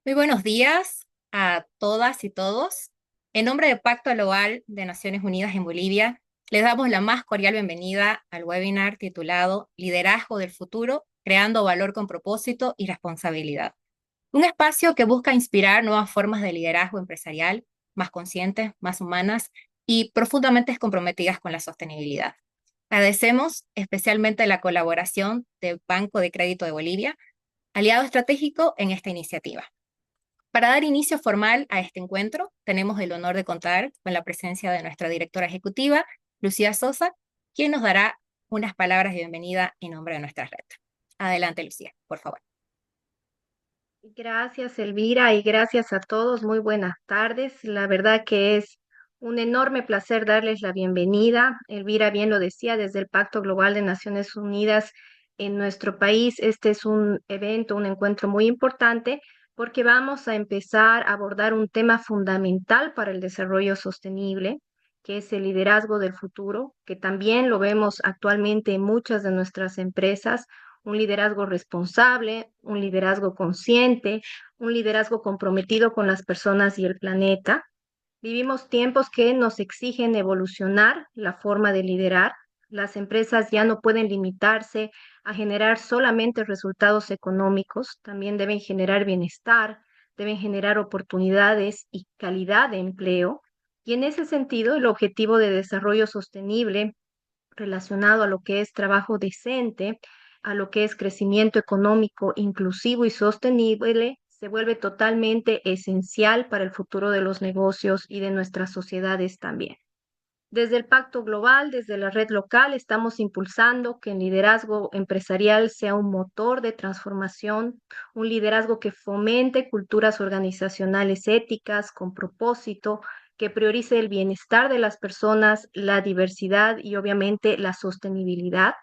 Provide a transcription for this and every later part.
Muy buenos días a todas y todos. En nombre del Pacto Global de Naciones Unidas en Bolivia, les damos la más cordial bienvenida al webinar titulado Liderazgo del Futuro, creando valor con propósito y responsabilidad. Un espacio que busca inspirar nuevas formas de liderazgo empresarial, más conscientes, más humanas y profundamente comprometidas con la sostenibilidad. Agradecemos especialmente la colaboración del Banco de Crédito de Bolivia, aliado estratégico en esta iniciativa. Para dar inicio formal a este encuentro, tenemos el honor de contar con la presencia de nuestra directora ejecutiva, Lucía Sosa, quien nos dará unas palabras de bienvenida en nombre de nuestra red. Adelante, Lucía, por favor. Gracias, Elvira, y gracias a todos. Muy buenas tardes. La verdad que es un enorme placer darles la bienvenida. Elvira bien lo decía, desde el Pacto Global de Naciones Unidas en nuestro país, este es un evento, un encuentro muy importante porque vamos a empezar a abordar un tema fundamental para el desarrollo sostenible, que es el liderazgo del futuro, que también lo vemos actualmente en muchas de nuestras empresas, un liderazgo responsable, un liderazgo consciente, un liderazgo comprometido con las personas y el planeta. Vivimos tiempos que nos exigen evolucionar la forma de liderar. Las empresas ya no pueden limitarse a generar solamente resultados económicos, también deben generar bienestar, deben generar oportunidades y calidad de empleo. Y en ese sentido, el objetivo de desarrollo sostenible relacionado a lo que es trabajo decente, a lo que es crecimiento económico inclusivo y sostenible, se vuelve totalmente esencial para el futuro de los negocios y de nuestras sociedades también. Desde el Pacto Global, desde la red local, estamos impulsando que el liderazgo empresarial sea un motor de transformación, un liderazgo que fomente culturas organizacionales éticas con propósito, que priorice el bienestar de las personas, la diversidad y obviamente la sostenibilidad.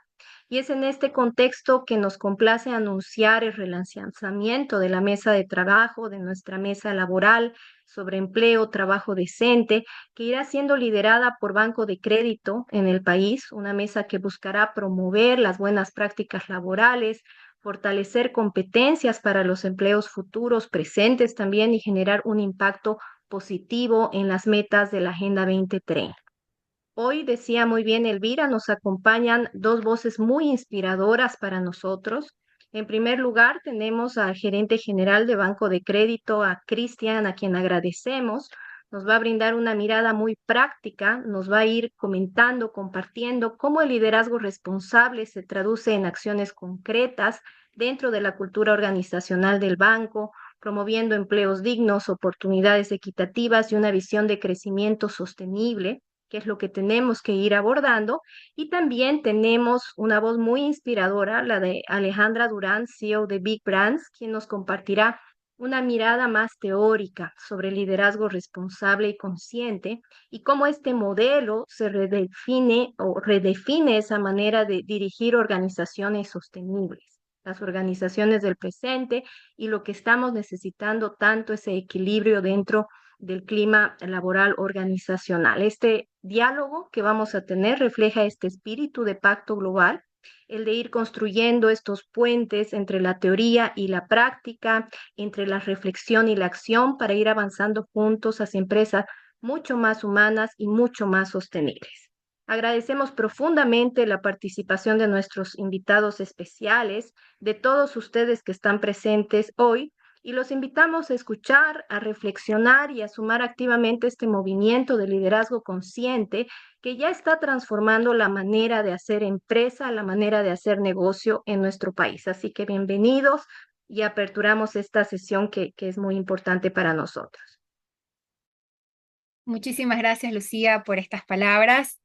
Y es en este contexto que nos complace anunciar el relanzamiento de la mesa de trabajo, de nuestra mesa laboral sobre empleo, trabajo decente, que irá siendo liderada por Banco de Crédito en el país, una mesa que buscará promover las buenas prácticas laborales, fortalecer competencias para los empleos futuros, presentes también y generar un impacto positivo en las metas de la Agenda 2030. Hoy, decía muy bien Elvira, nos acompañan dos voces muy inspiradoras para nosotros. En primer lugar, tenemos al gerente general de Banco de Crédito, a Cristian, a quien agradecemos. Nos va a brindar una mirada muy práctica, nos va a ir comentando, compartiendo cómo el liderazgo responsable se traduce en acciones concretas dentro de la cultura organizacional del banco, promoviendo empleos dignos, oportunidades equitativas y una visión de crecimiento sostenible, que es lo que tenemos que ir abordando. Y también tenemos una voz muy inspiradora, la de Alejandra Durán, CEO de Big Brands, quien nos compartirá una mirada más teórica sobre liderazgo responsable y consciente y cómo este modelo se redefine o redefine esa manera de dirigir organizaciones sostenibles, las organizaciones del presente y lo que estamos necesitando tanto ese equilibrio dentro del clima laboral organizacional. Este diálogo que vamos a tener refleja este espíritu de pacto global, el de ir construyendo estos puentes entre la teoría y la práctica, entre la reflexión y la acción para ir avanzando juntos hacia empresas mucho más humanas y mucho más sostenibles. Agradecemos profundamente la participación de nuestros invitados especiales, de todos ustedes que están presentes hoy y los invitamos a escuchar, a reflexionar y a sumar activamente este movimiento de liderazgo consciente que ya está transformando la manera de hacer empresa, la manera de hacer negocio en nuestro país. Así que bienvenidos y aperturamos esta sesión que es muy importante para nosotros. Muchísimas gracias, Lucía, por estas palabras.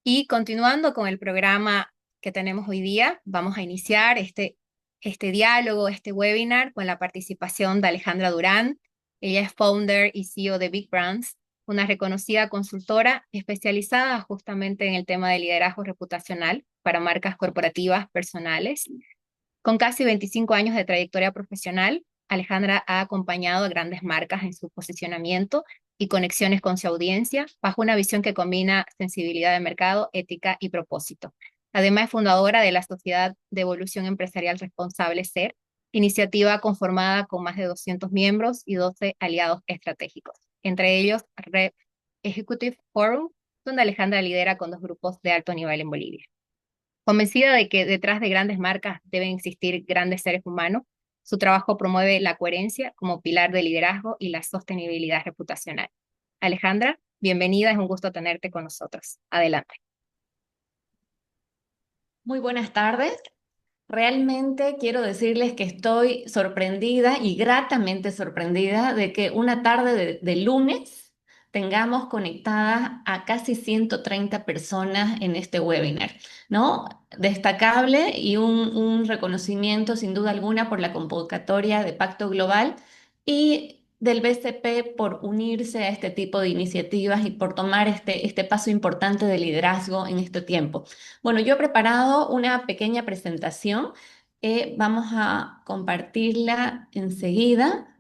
Y continuando con el programa que tenemos hoy día, vamos a iniciar este diálogo, este webinar con la participación de Alejandra Durán. Ella es founder y CEO de Big Brands, una reconocida consultora especializada justamente en el tema de liderazgo reputacional para marcas corporativas personales. Con casi 25 años de trayectoria profesional, Alejandra ha acompañado a grandes marcas en su posicionamiento y conexiones con su audiencia bajo una visión que combina sensibilidad de mercado, ética y propósito. Además, es fundadora de la Sociedad de Evolución Empresarial Responsable SER, iniciativa conformada con más de 200 miembros y 12 aliados estratégicos, entre ellos Red Executive Forum, donde Alejandra lidera con dos grupos de alto nivel en Bolivia. Convencida de que detrás de grandes marcas deben existir grandes seres humanos, su trabajo promueve la coherencia como pilar de liderazgo y la sostenibilidad reputacional. Alejandra, bienvenida, es un gusto tenerte con nosotros. Adelante. Muy buenas tardes. Realmente quiero decirles que estoy sorprendida y gratamente sorprendida de que una tarde de lunes tengamos conectadas a casi 130 personas en este webinar, ¿no? Destacable y un reconocimiento sin duda alguna por la convocatoria de Pacto Global y del BCP por unirse a este tipo de iniciativas y por tomar este paso importante de liderazgo en este tiempo. Bueno, yo he preparado una pequeña presentación. Vamos a compartirla enseguida.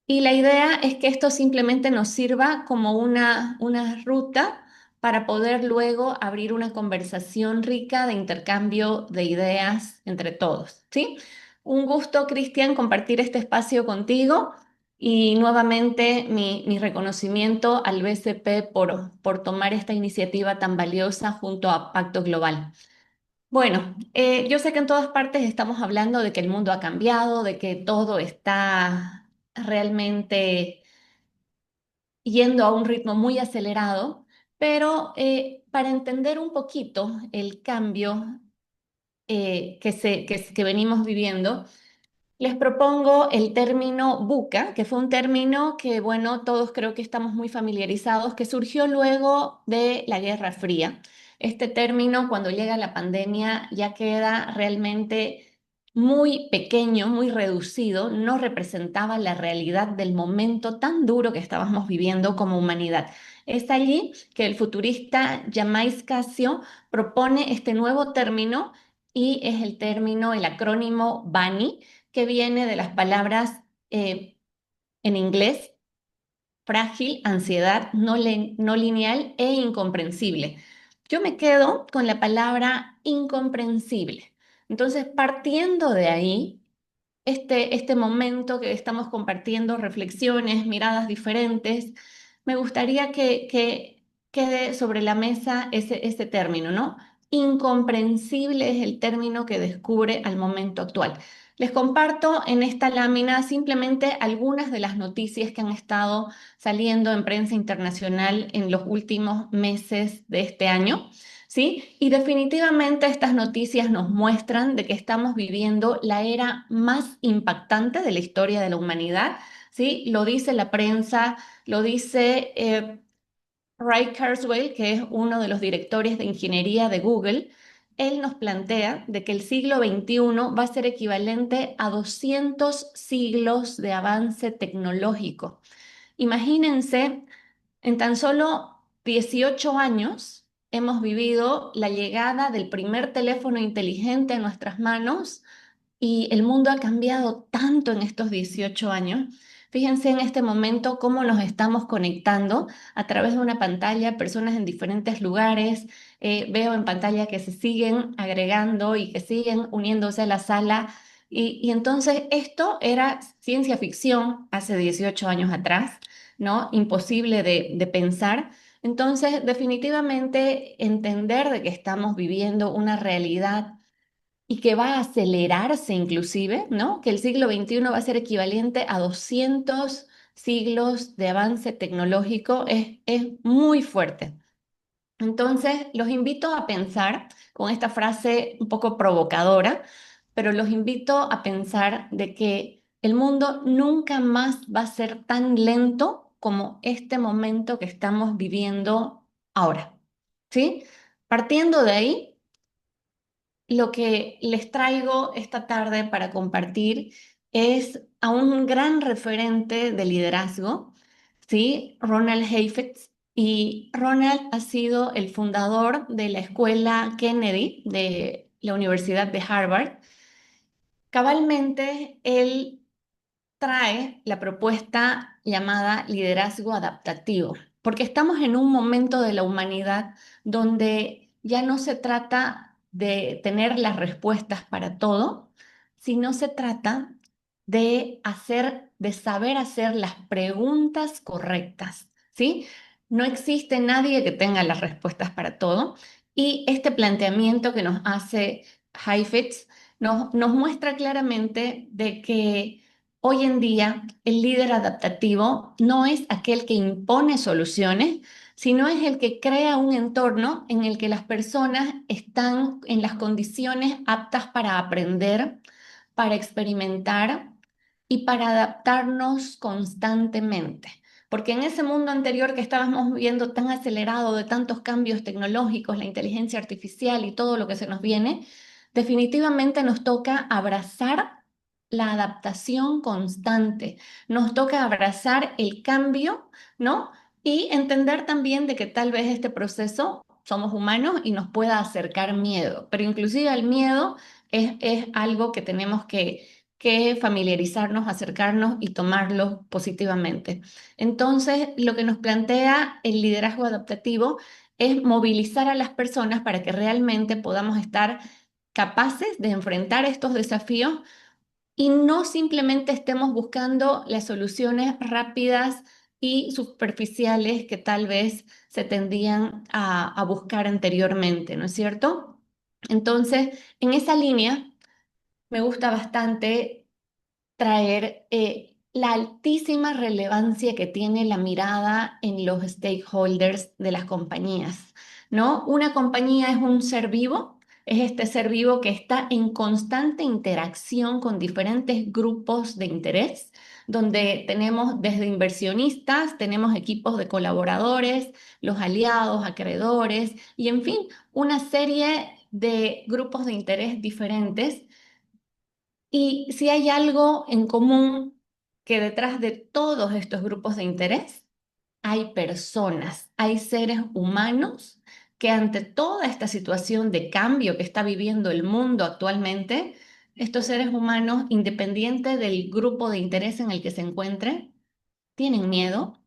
Y la idea es que esto simplemente nos sirva como una ruta para poder luego abrir una conversación rica de intercambio de ideas entre todos, ¿sí? Un gusto, Cristian, compartir este espacio contigo y nuevamente mi reconocimiento al BCP por tomar esta iniciativa tan valiosa junto a Pacto Global. Bueno, yo sé que en todas partes estamos hablando de que el mundo ha cambiado, de que todo está realmente yendo a un ritmo muy acelerado, pero para entender un poquito el cambio que venimos viviendo, les propongo el término buca, que fue un término que, bueno, todos creo que estamos muy familiarizados, que surgió luego de la Guerra Fría. Este término, cuando llega la pandemia, ya queda realmente muy pequeño, muy reducido, no representaba la realidad del momento tan duro que estábamos viviendo como humanidad. Es allí que el futurista Yamais Casio propone este nuevo término y es el término, el acrónimo BANI, que viene de las palabras en inglés, frágil, ansiedad, no lineal e incomprensible. Yo me quedo con la palabra incomprensible. Entonces, partiendo de ahí, este momento que estamos compartiendo, reflexiones, miradas diferentes, me gustaría que quede sobre la mesa ese término, ¿no? Incomprensible es el término que descubre al momento actual. Les comparto en esta lámina simplemente algunas de las noticias que han estado saliendo en prensa internacional en los últimos meses de este año. ¿Sí? Y definitivamente estas noticias nos muestran de que estamos viviendo la era más impactante de la historia de la humanidad, ¿sí? Lo dice la prensa, lo dice Ray Kurzweil, que es uno de los directores de ingeniería de Google. Él nos plantea de que el siglo XXI va a ser equivalente a 200 siglos de avance tecnológico. Imagínense, en tan solo 18 años hemos vivido la llegada del primer teléfono inteligente en nuestras manos y el mundo ha cambiado tanto en estos 18 años. Fíjense en este momento cómo nos estamos conectando a través de una pantalla, personas en diferentes lugares. Veo en pantalla que se siguen agregando y que siguen uniéndose a la sala. Y entonces esto era ciencia ficción hace 18 años atrás, ¿no? Imposible de pensar. Entonces, definitivamente entender de que estamos viviendo una realidad y que va a acelerarse inclusive, ¿no? Que el siglo XXI va a ser equivalente a 200 siglos de avance tecnológico es muy fuerte. Entonces, los invito a pensar con esta frase un poco provocadora, pero los invito a pensar de que el mundo nunca más va a ser tan lento como este momento que estamos viviendo ahora, ¿sí? Partiendo de ahí, lo que les traigo esta tarde para compartir es a un gran referente de liderazgo, ¿sí? Ronald Heifetz. Y Ronald ha sido el fundador de la escuela Kennedy de la Universidad de Harvard. Cabalmente, él trae la propuesta llamada liderazgo adaptativo, porque estamos en un momento de la humanidad donde ya no se trata de tener las respuestas para todo, sino se trata de saber hacer las preguntas correctas, ¿sí? No existe nadie que tenga las respuestas para todo y este planteamiento que nos hace Heifetz nos muestra claramente de que hoy en día el líder adaptativo no es aquel que impone soluciones, sino es el que crea un entorno en el que las personas están en las condiciones aptas para aprender, para experimentar y para adaptarnos constantemente. Porque en ese mundo anterior que estábamos viendo tan acelerado de tantos cambios tecnológicos, la inteligencia artificial y todo lo que se nos viene, definitivamente nos toca abrazar la adaptación constante, nos toca abrazar el cambio, ¿no? Y entender también de que tal vez este proceso somos humanos y nos pueda acercar miedo, pero inclusive el miedo es algo que tenemos que familiarizarnos, acercarnos y tomarlo positivamente. Entonces, lo que nos plantea el liderazgo adaptativo es movilizar a las personas para que realmente podamos estar capaces de enfrentar estos desafíos y no simplemente estemos buscando las soluciones rápidas y superficiales que tal vez se tendían a buscar anteriormente, ¿no es cierto? Entonces, en esa línea, me gusta bastante traer la altísima relevancia que tiene la mirada en los stakeholders de las compañías, ¿no? Una compañía es un ser vivo, es este ser vivo que está en constante interacción con diferentes grupos de interés, donde tenemos desde inversionistas, tenemos equipos de colaboradores, los aliados, acreedores y en fin, una serie de grupos de interés diferentes y si hay algo en común que detrás de todos estos grupos de interés, hay personas, hay seres humanos que ante toda esta situación de cambio que está viviendo el mundo actualmente, estos seres humanos, independiente del grupo de interés en el que se encuentren, tienen miedo,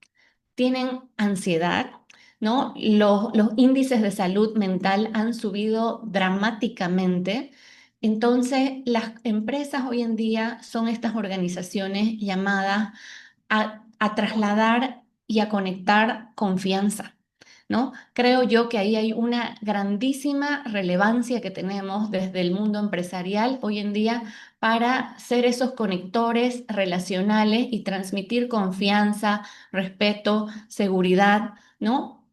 tienen ansiedad, ¿no? Los índices de salud mental han subido dramáticamente. Entonces, las empresas hoy en día son estas organizaciones llamadas a trasladar y a conectar confianza, ¿no? Creo yo que ahí hay una grandísima relevancia que tenemos desde el mundo empresarial hoy en día para ser esos conectores relacionales y transmitir confianza, respeto, seguridad, ¿no?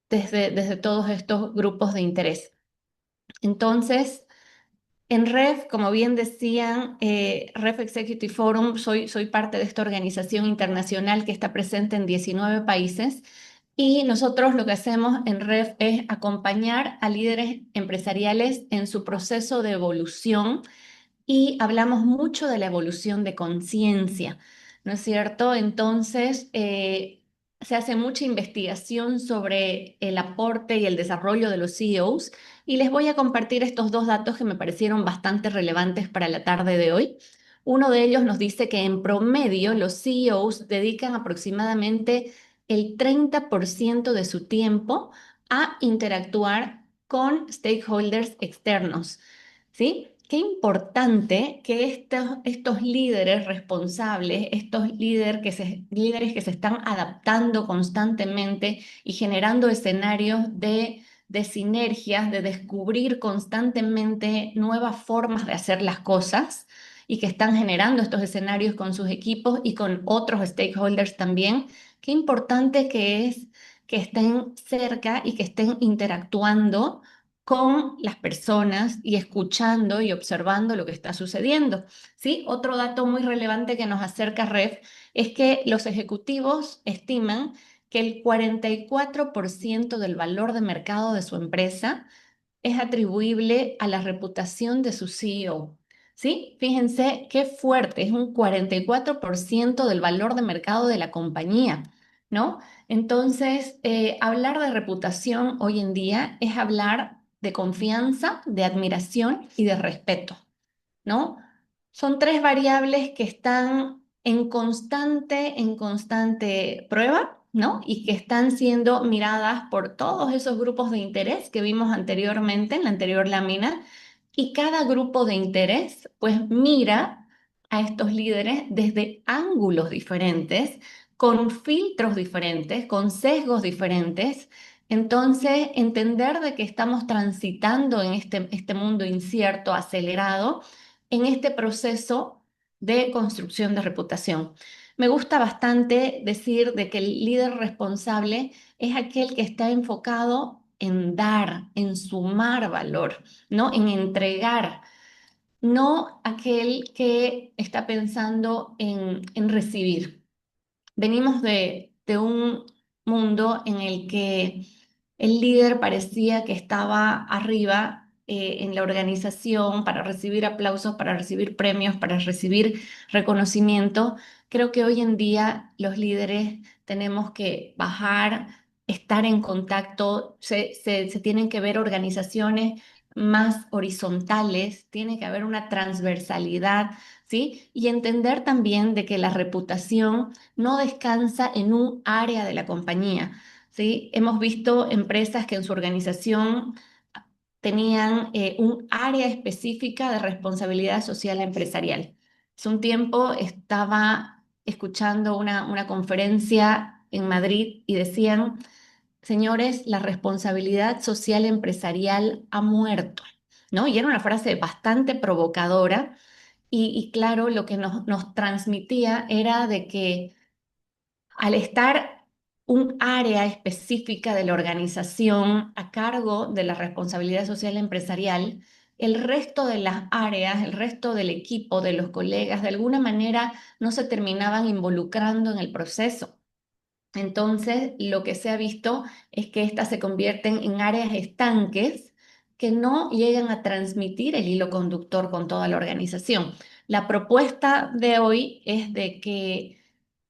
Desde todos estos grupos de interés. Entonces, en REF, como bien decían, REF Executive Forum, soy parte de esta organización internacional que está presente en 19 países y nosotros lo que hacemos en REF es acompañar a líderes empresariales en su proceso de evolución y hablamos mucho de la evolución de conciencia, ¿no es cierto? Entonces, se hace mucha investigación sobre el aporte y el desarrollo de los CEOs y les voy a compartir estos dos datos que me parecieron bastante relevantes para la tarde de hoy. Uno de ellos nos dice que en promedio los CEOs dedican aproximadamente el 30% de su tiempo a interactuar con stakeholders externos. ¿Sí? Qué importante que estos líderes responsables, estos líderes que se están adaptando constantemente y generando escenarios de sinergias, de descubrir constantemente nuevas formas de hacer las cosas y que están generando estos escenarios con sus equipos y con otros stakeholders también. Qué importante que es que estén cerca y que estén interactuando con las personas y escuchando y observando lo que está sucediendo. ¿Sí? Otro dato muy relevante que nos acerca REF es que los ejecutivos estiman que el 44% del valor de mercado de su empresa es atribuible a la reputación de su CEO. ¿Sí? Fíjense qué fuerte, es un 44% del valor de mercado de la compañía, ¿no? Entonces, hablar de reputación hoy en día es hablar de confianza, de admiración y de respeto, ¿no? Son tres variables que están en constante prueba, ¿no? Y que están siendo miradas por todos esos grupos de interés que vimos anteriormente en la anterior lámina y cada grupo de interés pues mira a estos líderes desde ángulos diferentes, con filtros diferentes, con sesgos diferentes. Entonces, entender de que estamos transitando en este mundo incierto, acelerado, en este proceso de construcción de reputación. Me gusta bastante decir de que el líder responsable es aquel que está enfocado en dar, en sumar valor, ¿no? En entregar, no aquel que está pensando en recibir. Venimos de un mundo en el que el líder parecía que estaba arriba en la organización para recibir aplausos, para recibir premios, para recibir reconocimiento. Creo que hoy en día los líderes tenemos que bajar, estar en contacto, se tienen que ver organizaciones más horizontales, tiene que haber una transversalidad, ¿sí? Y entender también de que la reputación no descansa en un área de la compañía, ¿sí? Hemos visto empresas que en su organización tenían un área específica de responsabilidad social empresarial. Hace un tiempo estaba escuchando una conferencia en Madrid y decían, señores, la responsabilidad social empresarial ha muerto, ¿no? Y era una frase bastante provocadora y claro, lo que nos transmitía era de que al estar un área específica de la organización a cargo de la responsabilidad social empresarial, el resto de las áreas, el resto del equipo, de los colegas, de alguna manera no se terminaban involucrando en el proceso. Entonces, lo que se ha visto es que estas se convierten en áreas estanques que no llegan a transmitir el hilo conductor con toda la organización. La propuesta de hoy es de que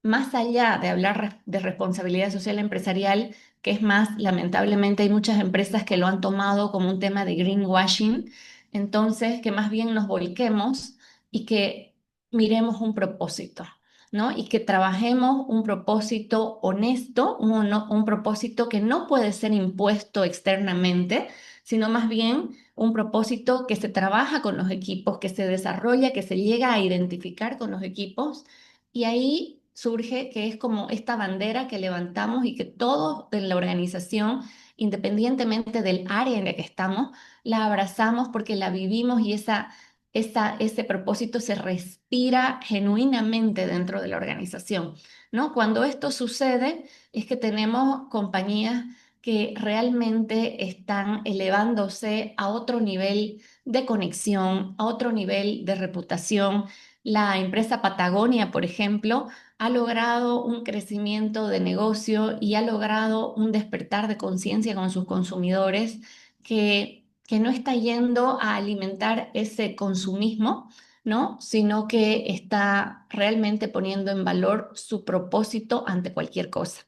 más allá de hablar de responsabilidad social empresarial, que es más, lamentablemente hay muchas empresas que lo han tomado como un tema de greenwashing, entonces que más bien nos volquemos y que miremos un propósito. ¿No? Y que trabajemos un propósito honesto, un propósito que no puede ser impuesto externamente, sino más bien un propósito que se trabaja con los equipos, que se desarrolla, que se llega a identificar con los equipos. Y ahí surge que es como esta bandera que levantamos y que todos de la organización, independientemente del área en la que estamos, la abrazamos porque la vivimos y ese propósito se respira genuinamente dentro de la organización, ¿no? Cuando esto sucede es que tenemos compañías que realmente están elevándose a otro nivel de conexión, a otro nivel de reputación. La empresa Patagonia, por ejemplo, ha logrado un crecimiento de negocio y ha logrado un despertar de conciencia con sus consumidores que no está yendo a alimentar ese consumismo, ¿no? Sino que está realmente poniendo en valor su propósito ante cualquier cosa.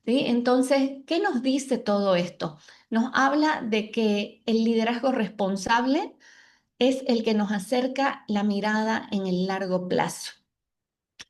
¿Sí? Entonces, ¿qué nos dice todo esto? Nos habla de que el liderazgo responsable es el que nos acerca la mirada en el largo plazo,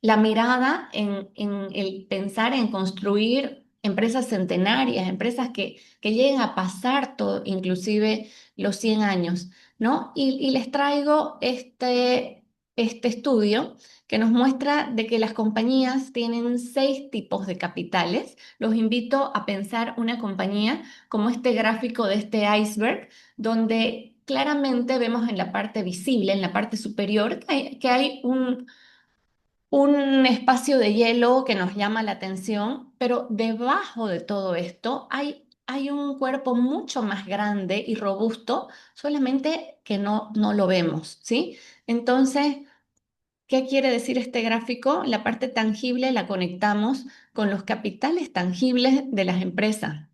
la mirada en el pensar en construir empresas centenarias, empresas que lleguen a pasar todo, inclusive los 100 años, ¿no? Y les traigo este estudio que nos muestra de que las compañías tienen 6 tipos de capitales. Los invito a pensar una compañía como este gráfico de este iceberg, donde claramente vemos en la parte visible, en la parte superior, que hay un espacio de hielo que nos llama la atención, pero debajo de todo esto hay un cuerpo mucho más grande y robusto, solamente que no lo vemos, ¿sí? Entonces, ¿qué quiere decir este gráfico? La parte tangible la conectamos con los capitales tangibles de las empresas.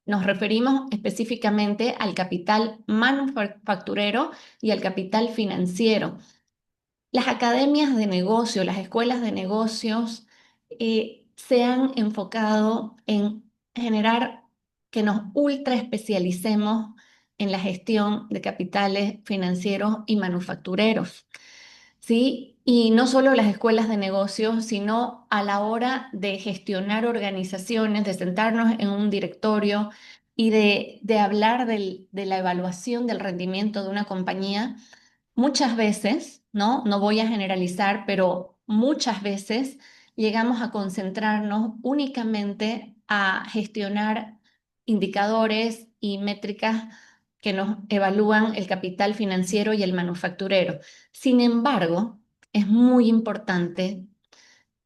Nos referimos específicamente al capital manufacturero y al capital financiero. Las academias de negocio, las escuelas de negocios se han enfocado en generar que nos ultra especialicemos en la gestión de capitales financieros y manufactureros, ¿sí? Y no solo las escuelas de negocios, sino a la hora de gestionar organizaciones, de sentarnos en un directorio, y de hablar de la evaluación del rendimiento de una compañía, muchas veces, ¿no? No voy a generalizar, pero muchas veces llegamos a concentrarnos únicamente a gestionar indicadores y métricas que nos evalúan el capital financiero y el manufacturero. Sin embargo, es muy importante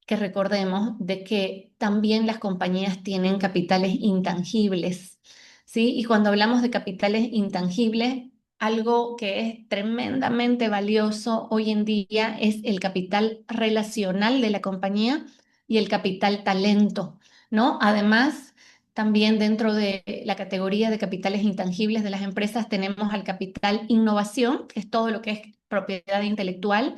que recordemos de que también las compañías tienen capitales intangibles, ¿sí? Y cuando hablamos de capitales intangibles, algo que es tremendamente valioso hoy en día es el capital relacional de la compañía y el capital talento, ¿no? Además, también dentro de la categoría de capitales intangibles de las empresas tenemos al capital innovación, que es todo lo que es propiedad intelectual,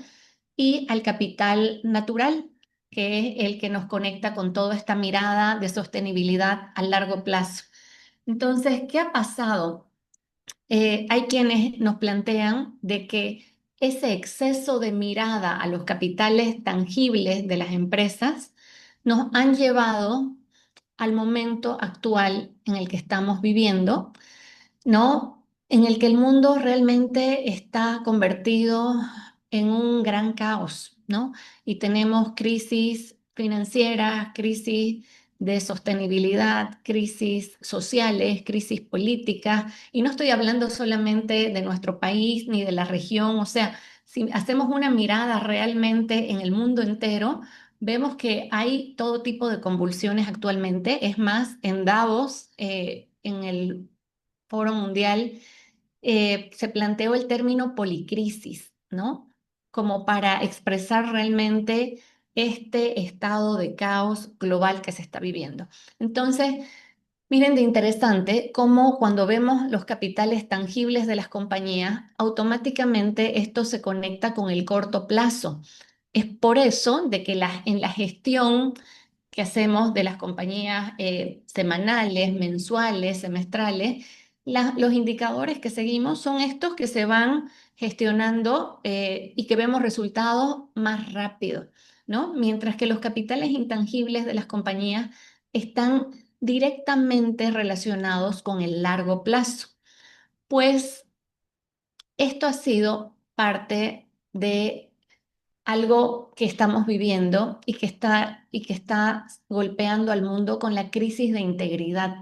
y al capital natural, que es el que nos conecta con toda esta mirada de sostenibilidad a largo plazo. Entonces, ¿qué ha pasado? Hay quienes nos plantean de que ese exceso de mirada a los capitales tangibles de las empresas nos han llevado al momento actual en el que estamos viviendo, ¿no? En el que el mundo realmente está convertido en un gran caos, ¿no? Y tenemos crisis financieras, crisis de sostenibilidad, crisis sociales, crisis políticas, y no estoy hablando solamente de nuestro país ni de la región, o sea, si hacemos una mirada realmente en el mundo entero, vemos que hay todo tipo de convulsiones actualmente. Es más, en Davos, en el Foro Mundial, se planteó el término policrisis, ¿no? Como para expresar realmente este estado de caos global que se está viviendo. Entonces, miren de interesante cómo cuando vemos los capitales tangibles de las compañías, automáticamente esto se conecta con el corto plazo. Es por eso de que en la gestión que hacemos de las compañías semanales, mensuales, semestrales, los indicadores que seguimos son estos que se van gestionando y que vemos resultados más rápido, ¿no? Mientras que los capitales intangibles de las compañías están directamente relacionados con el largo plazo. Pues esto ha sido parte de algo que estamos viviendo y que está golpeando al mundo con la crisis de integridad,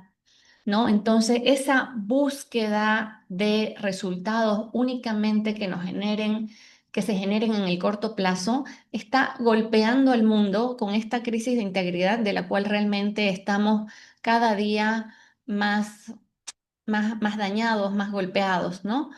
¿no? Entonces, esa búsqueda de resultados únicamente que se generen en el corto plazo, está golpeando al mundo con esta crisis de integridad de la cual realmente estamos cada día más más dañados, más golpeados, ¿no?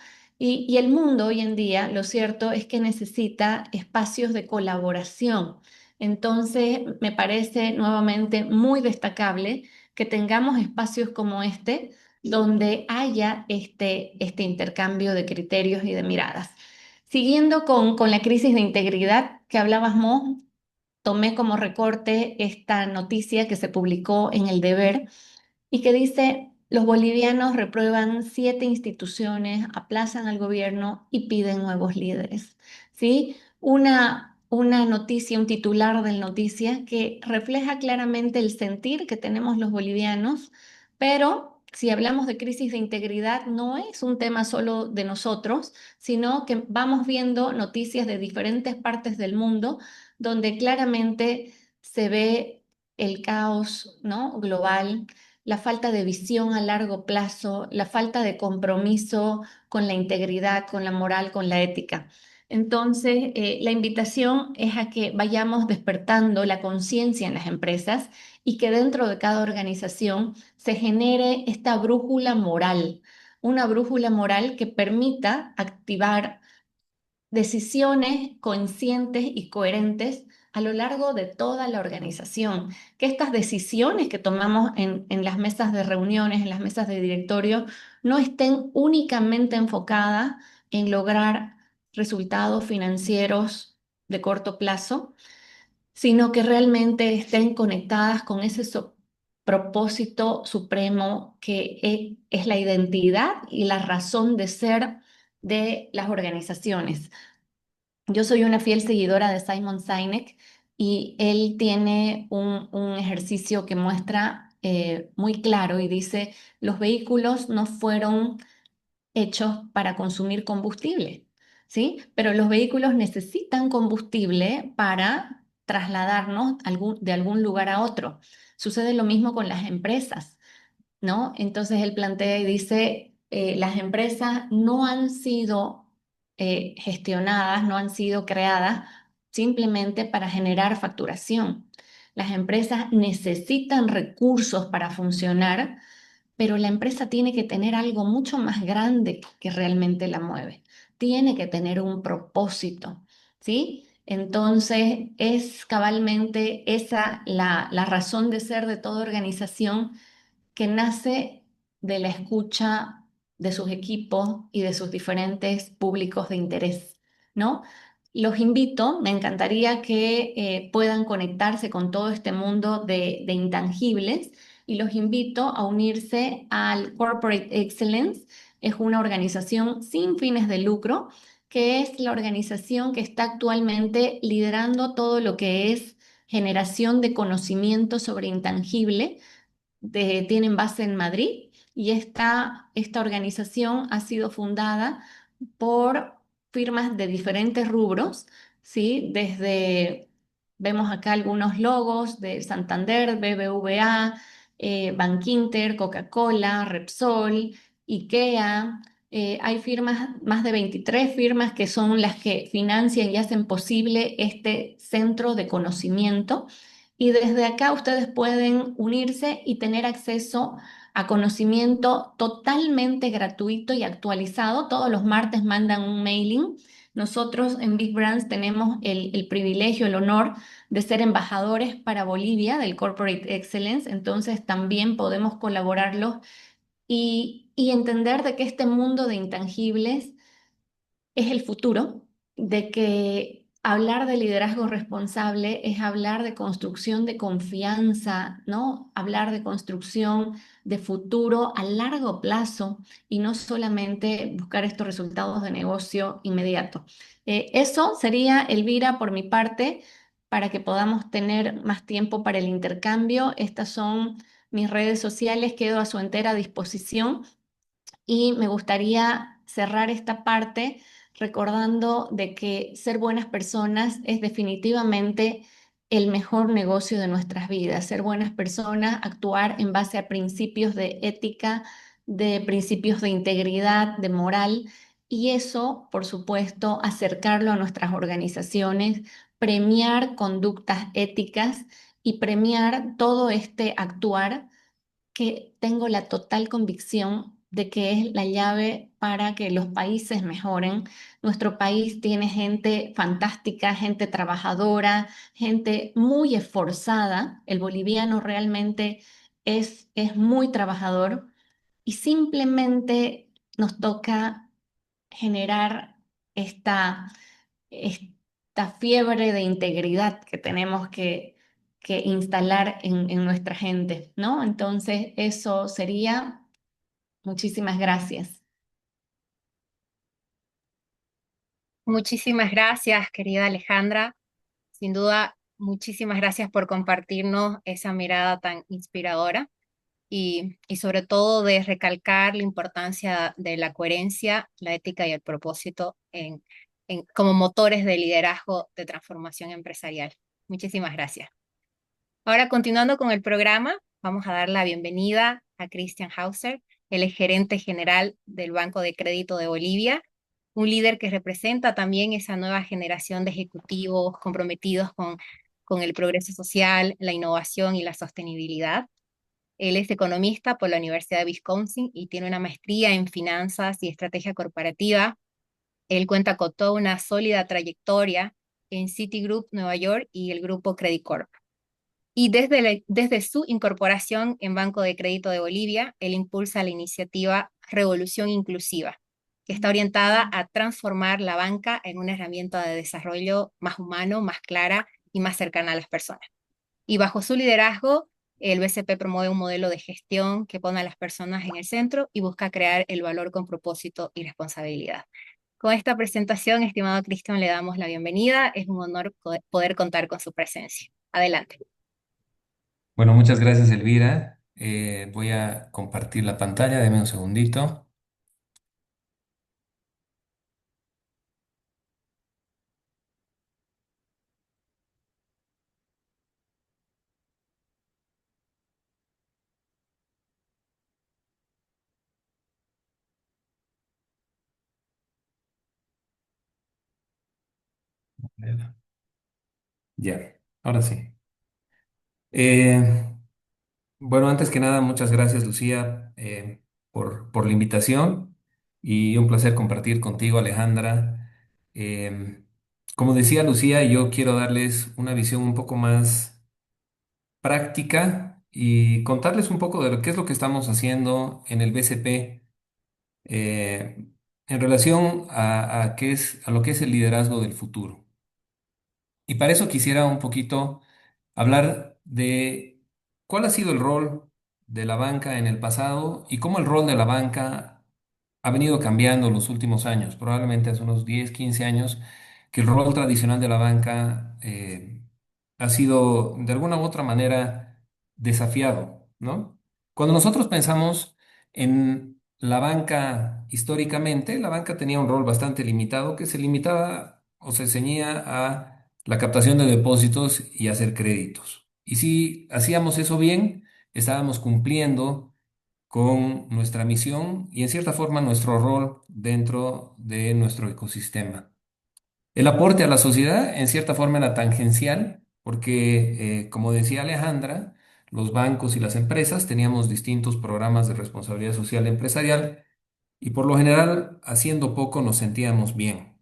Y el mundo hoy en día, lo cierto es que necesita espacios de colaboración. Entonces, me parece nuevamente muy destacable que tengamos espacios como este, donde haya este intercambio de criterios y de miradas. Siguiendo con la crisis de integridad que hablabas, tomé como recorte esta noticia que se publicó en El Deber y que dice, los bolivianos reprueban 7 instituciones, aplazan al gobierno y piden nuevos líderes. ¿Sí? Una noticia, un titular del noticia que refleja claramente el sentir que tenemos los bolivianos, pero si hablamos de crisis de integridad, no es un tema solo de nosotros, sino que vamos viendo noticias de diferentes partes del mundo donde claramente se ve el caos, ¿no? Global, la falta de visión a largo plazo, la falta de compromiso con la integridad, con la moral, con la ética. Entonces, la invitación es a que vayamos despertando la conciencia en las empresas y que dentro de cada organización se genere esta brújula moral, una brújula moral que permita activar decisiones conscientes y coherentes a lo largo de toda la organización, que estas decisiones que tomamos en las mesas de reuniones, en las mesas de directorio, no estén únicamente enfocadas en lograr resultados financieros de corto plazo, sino que realmente estén conectadas con ese propósito supremo que es la identidad y la razón de ser de las organizaciones. Yo soy una fiel seguidora de Simon Sinek y él tiene un ejercicio que muestra muy claro y dice, los vehículos no fueron hechos para consumir combustible, ¿sí? Pero los vehículos necesitan combustible para trasladarnos de algún lugar a otro. Sucede lo mismo con las empresas, ¿no? Entonces él plantea y dice, las empresas no han sido gestionadas, no han sido creadas simplemente para generar facturación. Las empresas necesitan recursos para funcionar, pero la empresa tiene que tener algo mucho más grande que realmente la mueve. Tiene que tener un propósito, ¿sí? Entonces, es cabalmente esa la razón de ser de toda organización que nace de la escucha de sus equipos y de sus diferentes públicos de interés, ¿no? Los invito, me encantaría que puedan conectarse con todo este mundo de intangibles y los invito a unirse al Corporate Excellence. Es una organización sin fines de lucro, que es la organización que está actualmente liderando todo lo que es generación de conocimiento sobre intangible, tienen base en Madrid y esta organización ha sido fundada por firmas de diferentes rubros, ¿sí? Vemos acá algunos logos de Santander, BBVA, Bankinter, Coca-Cola, Repsol, IKEA. Hay firmas, más de 23 firmas que son las que financian y hacen posible este centro de conocimiento, y desde acá ustedes pueden unirse y tener acceso a conocimiento totalmente gratuito y actualizado. Todos los martes mandan un mailing. Nosotros en Big Brands tenemos el privilegio, el honor de ser embajadores para Bolivia del Corporate Excellence, entonces también podemos colaborarlos y entender de que este mundo de intangibles es el futuro, de que hablar de liderazgo responsable es hablar de construcción de confianza, ¿no? Hablar de construcción de futuro a largo plazo y no solamente buscar estos resultados de negocio inmediato. Eso sería, Elvira, por mi parte, para que podamos tener más tiempo para el intercambio. Estas son mis redes sociales, quedo a su entera disposición. Y me gustaría cerrar esta parte recordando de que ser buenas personas es definitivamente el mejor negocio de nuestras vidas. Ser buenas personas, actuar en base a principios de ética, de principios de integridad, de moral, y eso, por supuesto, acercarlo a nuestras organizaciones, premiar conductas éticas y premiar todo este actuar, que tengo la total convicción de que es la llave para que los países mejoren. Nuestro país tiene gente fantástica, gente trabajadora, gente muy esforzada. El boliviano realmente es muy trabajador y simplemente nos toca generar esta, esta fiebre de integridad que tenemos que instalar en nuestra gente, ¿no? Entonces, eso sería. Muchísimas gracias. Muchísimas gracias, querida Alejandra. Sin duda, muchísimas gracias por compartirnos esa mirada tan inspiradora y sobre todo de recalcar la importancia de la coherencia, la ética y el propósito como motores de liderazgo de transformación empresarial. Muchísimas gracias. Ahora, continuando con el programa, vamos a dar la bienvenida a Christian Hauser. Él es gerente general del Banco de Crédito de Bolivia, un líder que representa también esa nueva generación de ejecutivos comprometidos con el progreso social, la innovación y la sostenibilidad. Él es economista por la Universidad de Wisconsin y tiene una maestría en finanzas y estrategia corporativa. Él cuenta con toda una sólida trayectoria en Citigroup Nueva York y el grupo Credit Corp. Y desde su incorporación en Banco de Crédito de Bolivia, él impulsa la iniciativa Revolución Inclusiva, que está orientada a transformar la banca en una herramienta de desarrollo más humano, más clara y más cercana a las personas. Y bajo su liderazgo, el BCP promueve un modelo de gestión que pone a las personas en el centro y busca crear el valor con propósito y responsabilidad. Con esta presentación, estimado Cristian, le damos la bienvenida. Es un honor poder contar con su presencia. Adelante. Bueno, muchas gracias, Elvira. Voy a compartir la pantalla, deme un segundito. Ya, ahora sí. Eh, bueno, antes que nada, muchas gracias, Lucía, por la invitación y un placer compartir contigo, Alejandra. Eh, Como decía Lucía, yo quiero darles una visión un poco más práctica y contarles un poco de lo que es lo que estamos haciendo en el BCP eh, en relación a lo que es el liderazgo del futuro. Y para eso quisiera un poquito hablar de cuál ha sido el rol de la banca en el pasado y cómo el rol de la banca ha venido cambiando en los últimos años. Probablemente hace unos 10, 15 años que el rol tradicional de la banca ha sido de alguna u otra manera desafiado, ¿no? Cuando nosotros pensamos en la banca históricamente, la banca tenía un rol bastante limitado que se limitaba o se ceñía a la captación de depósitos y hacer créditos. Y si hacíamos eso bien, estábamos cumpliendo con nuestra misión y en cierta forma nuestro rol dentro de nuestro ecosistema. El aporte a la sociedad en cierta forma era tangencial porque, como decía Alejandra, los bancos y las empresas teníamos distintos programas de responsabilidad social empresarial y por lo general haciendo poco nos sentíamos bien.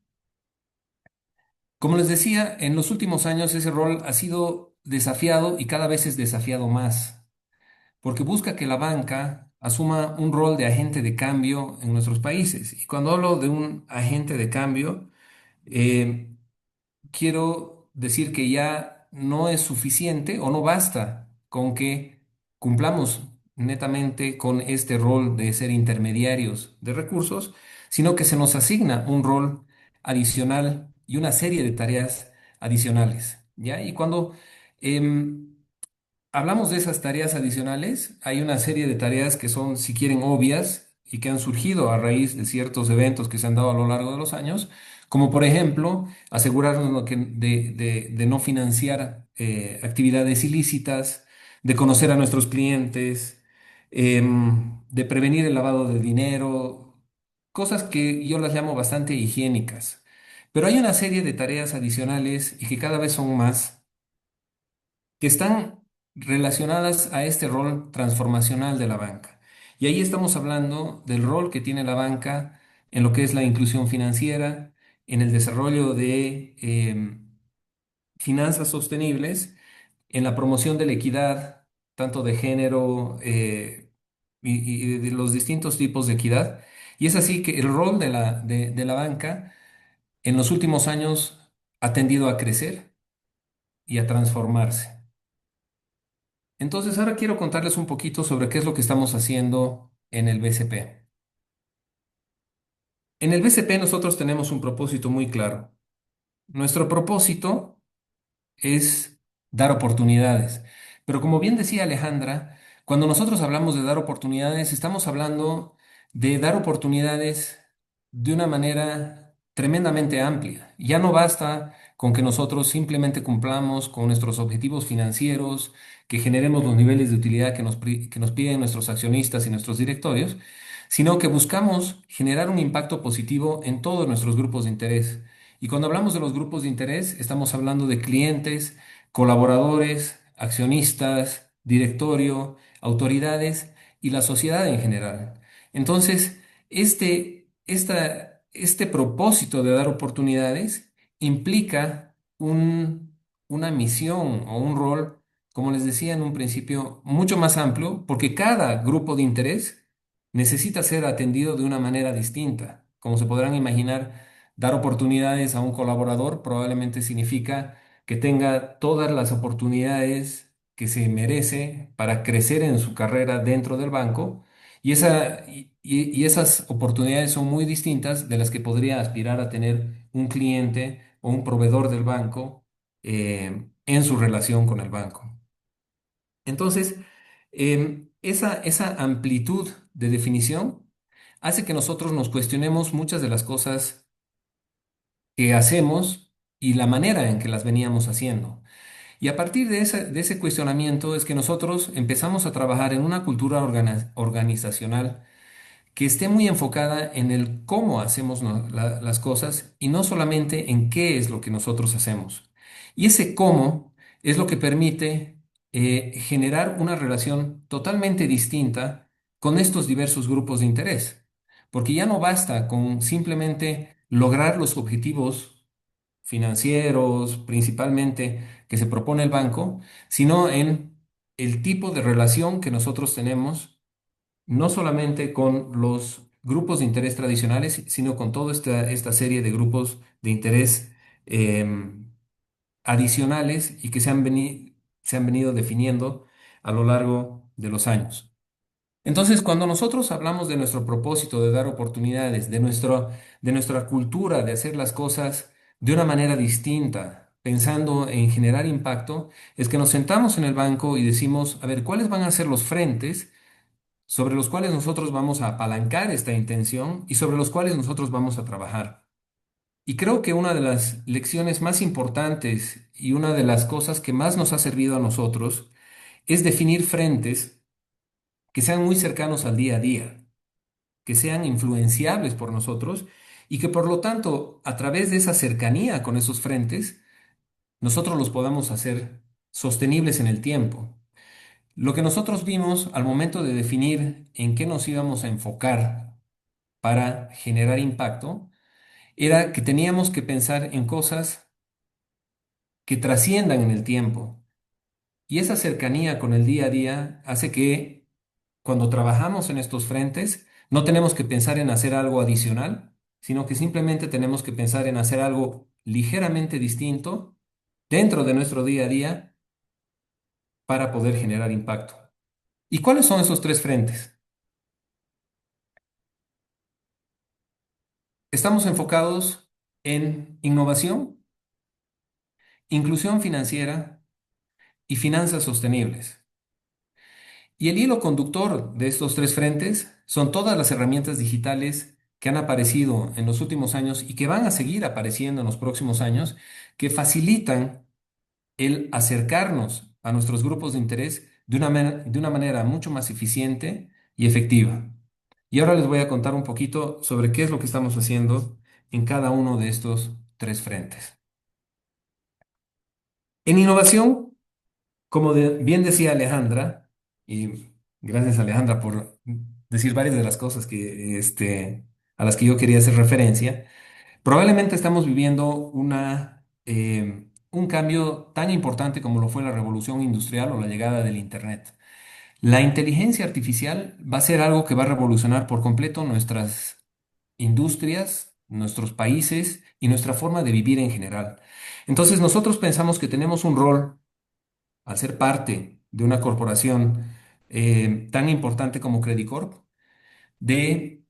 Como les decía, en los últimos años ese rol ha sido desafiado y cada vez es desafiado más, porque busca que la banca asuma un rol de agente de cambio en nuestros países. Y cuando hablo de un agente de cambio, eh, quiero decir que ya no es suficiente o no basta con que cumplamos netamente con este rol de ser intermediarios de recursos, sino que se nos asigna un rol adicional y una serie de tareas adicionales, ¿ya? Y cuando hablamos de esas tareas adicionales, hay una serie de tareas que son, si quieren, obvias y que han surgido a raíz de ciertos eventos que se han dado a lo largo de los años, como por ejemplo asegurarnos de no financiar actividades ilícitas, de conocer a nuestros clientes, de prevenir el lavado de dinero, cosas que yo las llamo bastante higiénicas. Pero hay una serie de tareas adicionales y que cada vez son más que están relacionadas a este rol transformacional de la banca. Y ahí estamos hablando del rol que tiene la banca en lo que es la inclusión financiera, en el desarrollo de finanzas sostenibles, en la promoción de la equidad, tanto de género y de los distintos tipos de equidad. Y es así que el rol de la banca en los últimos años ha tendido a crecer y a transformarse. Entonces, ahora quiero contarles un poquito sobre qué es lo que estamos haciendo en el BCP. En el BCP nosotros tenemos un propósito muy claro. Nuestro propósito es dar oportunidades. Pero como bien decía Alejandra, cuando nosotros hablamos de dar oportunidades, estamos hablando de dar oportunidades de una manera tremendamente amplia. Ya no basta con que nosotros simplemente cumplamos con nuestros objetivos financieros, que generemos los niveles de utilidad que nos piden nuestros accionistas y nuestros directorios, sino que buscamos generar un impacto positivo en todos nuestros grupos de interés. Y cuando hablamos de los grupos de interés, estamos hablando de clientes, colaboradores, accionistas, directorio, autoridades y la sociedad en general. Entonces, este propósito de dar oportunidades implica una misión o un rol, como les decía en un principio, mucho más amplio, porque cada grupo de interés necesita ser atendido de una manera distinta. Como se podrán imaginar, dar oportunidades a un colaborador probablemente significa que tenga todas las oportunidades que se merece para crecer en su carrera dentro del banco y esas oportunidades son muy distintas de las que podría aspirar a tener un cliente o un proveedor del banco en su relación con el banco. Entonces, esa amplitud de definición hace que nosotros nos cuestionemos muchas de las cosas que hacemos y la manera en que las veníamos haciendo. Y a partir de ese cuestionamiento es que nosotros empezamos a trabajar en una cultura organizacional que esté muy enfocada en el cómo hacemos las cosas y no solamente en qué es lo que nosotros hacemos. Y ese cómo es lo que permite generar una relación totalmente distinta con estos diversos grupos de interés. Porque ya no basta con simplemente lograr los objetivos financieros, principalmente, que se propone el banco, sino en el tipo de relación que nosotros tenemos no solamente con los grupos de interés tradicionales, sino con toda esta serie de grupos de interés adicionales y que se han venido definiendo a lo largo de los años. Entonces, cuando nosotros hablamos de nuestro propósito de dar oportunidades, de nuestra cultura de hacer las cosas de una manera distinta, pensando en generar impacto, es que nos sentamos en el banco y decimos, a ver, ¿cuáles van a ser los frentes sobre los cuales nosotros vamos a apalancar esta intención y sobre los cuales nosotros vamos a trabajar? Y creo que una de las lecciones más importantes y una de las cosas que más nos ha servido a nosotros es definir frentes que sean muy cercanos al día a día, que sean influenciables por nosotros y que por lo tanto, a través de esa cercanía con esos frentes, nosotros los podamos hacer sostenibles en el tiempo. Lo que nosotros vimos al momento de definir en qué nos íbamos a enfocar para generar impacto era que teníamos que pensar en cosas que trasciendan en el tiempo. Y esa cercanía con el día a día hace que cuando trabajamos en estos frentes no tenemos que pensar en hacer algo adicional, sino que simplemente tenemos que pensar en hacer algo ligeramente distinto dentro de nuestro día a día para poder generar impacto. ¿Y cuáles son esos tres frentes? Estamos enfocados en innovación, inclusión financiera y finanzas sostenibles. Y el hilo conductor de estos tres frentes son todas las herramientas digitales que han aparecido en los últimos años y que van a seguir apareciendo en los próximos años, que facilitan el acercarnos a nuestros grupos de interés de una manera mucho más eficiente y efectiva. Y ahora les voy a contar un poquito sobre qué es lo que estamos haciendo en cada uno de estos tres frentes. En innovación, como bien decía Alejandra, y gracias Alejandra por decir varias de las cosas a las que yo quería hacer referencia, probablemente estamos viviendo un cambio tan importante como lo fue la revolución industrial o la llegada del Internet. La inteligencia artificial va a ser algo que va a revolucionar por completo nuestras industrias, nuestros países y nuestra forma de vivir en general. Entonces nosotros pensamos que tenemos un rol al ser parte de una corporación tan importante como Credicorp, de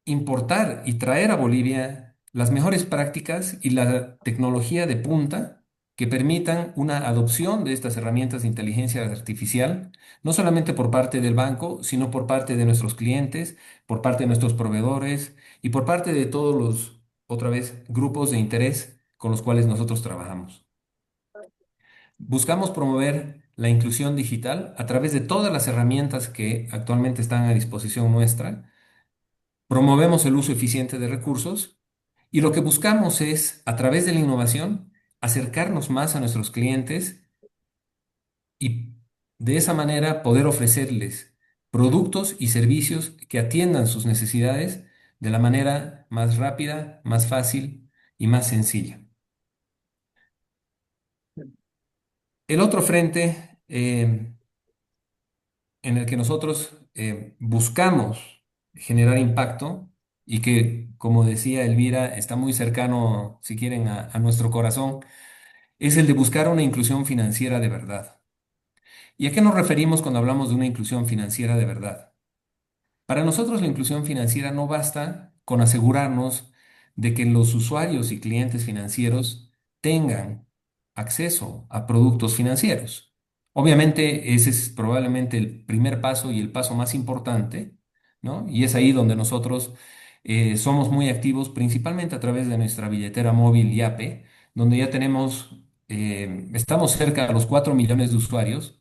importar y traer a Bolivia las mejores prácticas y la tecnología de punta que permitan una adopción de estas herramientas de inteligencia artificial, no solamente por parte del banco, sino por parte de nuestros clientes, por parte de nuestros proveedores y por parte de todos los, otra vez, grupos de interés con los cuales nosotros trabajamos. Buscamos promover la inclusión digital a través de todas las herramientas que actualmente están a disposición nuestra. Promovemos el uso eficiente de recursos y lo que buscamos es, a través de la innovación, acercarnos más a nuestros clientes y de esa manera poder ofrecerles productos y servicios que atiendan sus necesidades de la manera más rápida, más fácil y más sencilla. El otro frente en el que nosotros buscamos generar impacto y que, como decía Elvira, está muy cercano, si quieren, a nuestro corazón, es el de buscar una inclusión financiera de verdad. ¿Y a qué nos referimos cuando hablamos de una inclusión financiera de verdad? Para nosotros la inclusión financiera no basta con asegurarnos de que los usuarios y clientes financieros tengan acceso a productos financieros. Obviamente ese es probablemente el primer paso y el paso más importante, ¿no? Y es ahí donde nosotros somos muy activos, principalmente a través de nuestra billetera móvil Yape, donde ya tenemos, estamos cerca de los 4 millones de usuarios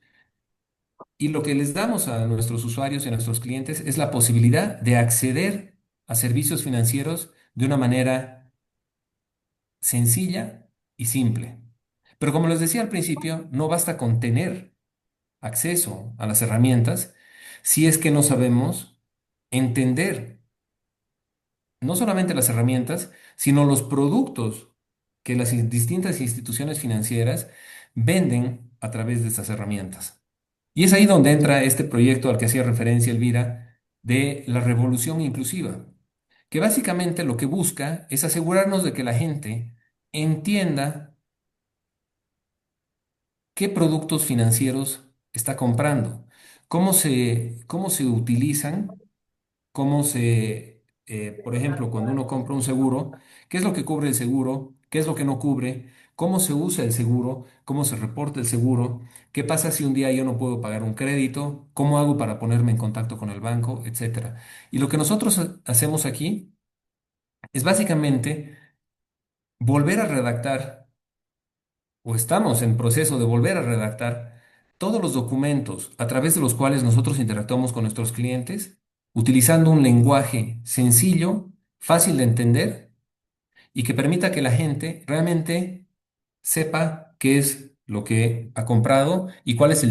y lo que les damos a nuestros usuarios y a nuestros clientes es la posibilidad de acceder a servicios financieros de una manera sencilla y simple. Pero como les decía al principio, no basta con tener acceso a las herramientas si es que no sabemos entender no solamente las herramientas, sino los productos que las distintas instituciones financieras venden a través de estas herramientas. Y es ahí donde entra este proyecto al que hacía referencia Elvira de la revolución inclusiva, que básicamente lo que busca es asegurarnos de que la gente entienda qué productos financieros está comprando, cómo se utilizan, por ejemplo, cuando uno compra un seguro, qué es lo que cubre el seguro, qué es lo que no cubre, cómo se usa el seguro, cómo se reporta el seguro, qué pasa si un día yo no puedo pagar un crédito, cómo hago para ponerme en contacto con el banco, etcétera. Y lo que nosotros hacemos aquí es básicamente volver a redactar o estamos en proceso de volver a redactar todos los documentos a través de los cuales nosotros interactuamos con nuestros clientes, utilizando un lenguaje sencillo, fácil de entender y que permita que la gente realmente sepa qué es lo que ha comprado y cuál es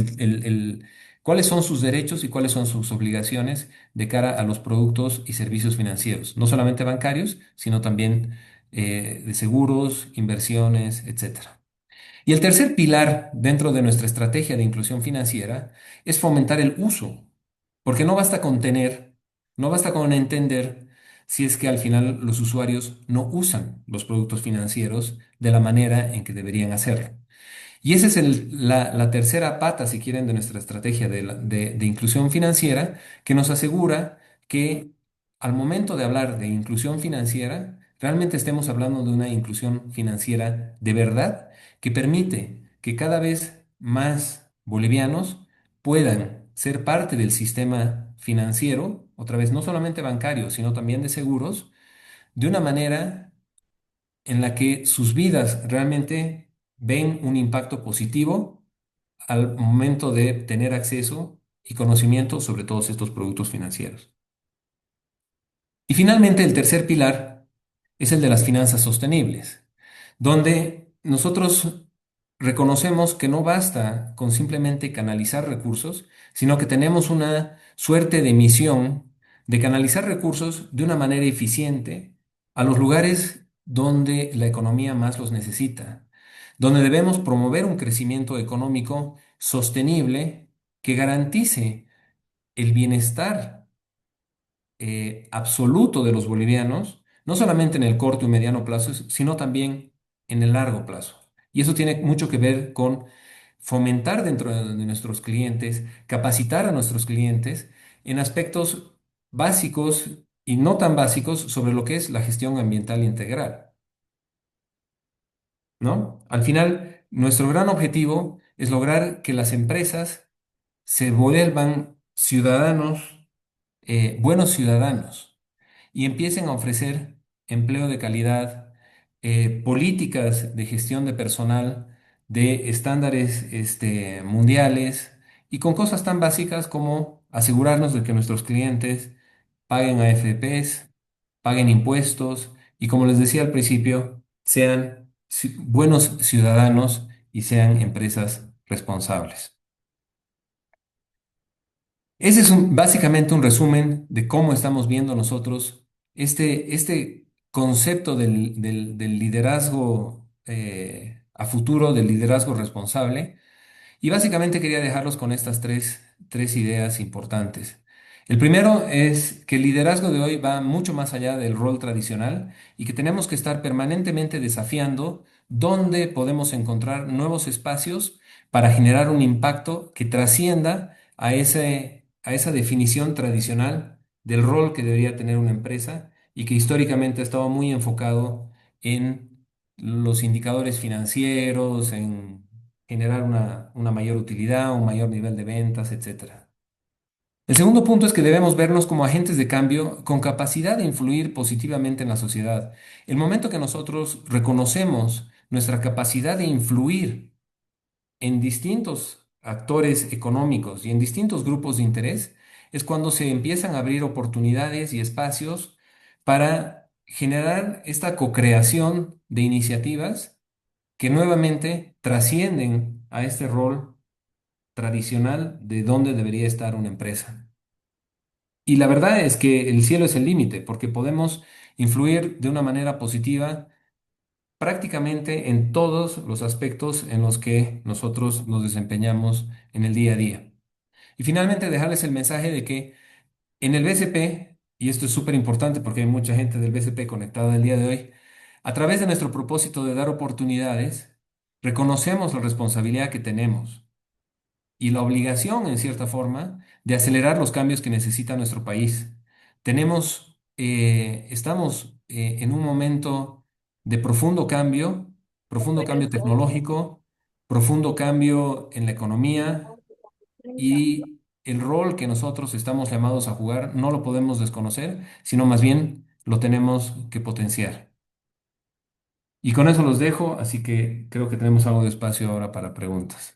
cuáles son sus derechos y cuáles son sus obligaciones de cara a los productos y servicios financieros, no solamente bancarios, sino también de seguros, inversiones, etcétera. Y el tercer pilar dentro de nuestra estrategia de inclusión financiera es fomentar el uso, porque no basta con tener, no basta con entender si es que al final los usuarios no usan los productos financieros de la manera en que deberían hacerlo. Y esa es la tercera pata, si quieren, de nuestra estrategia de inclusión financiera, que nos asegura que al momento de hablar de inclusión financiera, realmente estemos hablando de una inclusión financiera de verdad, que permite que cada vez más bolivianos puedan ser parte del sistema financiero, otra vez no solamente bancario, sino también de seguros, de una manera en la que sus vidas realmente ven un impacto positivo al momento de tener acceso y conocimiento sobre todos estos productos financieros. Y finalmente, el tercer pilar es el de las finanzas sostenibles, donde nosotros reconocemos que no basta con simplemente canalizar recursos, sino que tenemos una suerte de misión de canalizar recursos de una manera eficiente a los lugares donde la economía más los necesita, donde debemos promover un crecimiento económico sostenible que garantice el bienestar absoluto de los bolivianos, no solamente en el corto y mediano plazo, sino también en el largo plazo. Y eso tiene mucho que ver con fomentar dentro de nuestros clientes, capacitar a nuestros clientes en aspectos básicos y no tan básicos sobre lo que es la gestión ambiental integral, ¿no? Al final, nuestro gran objetivo es lograr que las empresas se vuelvan ciudadanos, buenos ciudadanos y empiecen a ofrecer empleo de calidad, políticas de gestión de personal de estándares mundiales y con cosas tan básicas como asegurarnos de que nuestros clientes paguen AFPs, paguen impuestos y como les decía al principio, sean buenos ciudadanos y sean empresas responsables. Ese es básicamente un resumen de cómo estamos viendo nosotros este concepto del liderazgo a futuro, del liderazgo responsable. Y básicamente quería dejarlos con estas tres ideas importantes. El primero es que el liderazgo de hoy va mucho más allá del rol tradicional y que tenemos que estar permanentemente desafiando dónde podemos encontrar nuevos espacios para generar un impacto que trascienda a esa definición tradicional del rol que debería tener una empresa y que históricamente ha estado muy enfocado en los indicadores financieros, generar una mayor utilidad, un mayor nivel de ventas, etcétera. El segundo punto es que debemos vernos como agentes de cambio con capacidad de influir positivamente en la sociedad. El momento que nosotros reconocemos nuestra capacidad de influir en distintos actores económicos y en distintos grupos de interés, es cuando se empiezan a abrir oportunidades y espacios para generar esta co-creación de iniciativas que nuevamente trascienden a este rol tradicional de dónde debería estar una empresa. Y la verdad es que el cielo es el límite, porque podemos influir de una manera positiva prácticamente en todos los aspectos en los que nosotros nos desempeñamos en el día a día. Y finalmente dejarles el mensaje de que en el BCP, y esto es súper importante porque hay mucha gente del BCP conectada el día de hoy, a través de nuestro propósito de dar oportunidades, reconocemos la responsabilidad que tenemos y la obligación, en cierta forma, de acelerar los cambios que necesita nuestro país. Estamos en un momento de profundo cambio tecnológico, profundo cambio en la economía y el rol que nosotros estamos llamados a jugar no lo podemos desconocer, sino más bien lo tenemos que potenciar. Y con eso los dejo, así que creo que tenemos algo de espacio ahora para preguntas.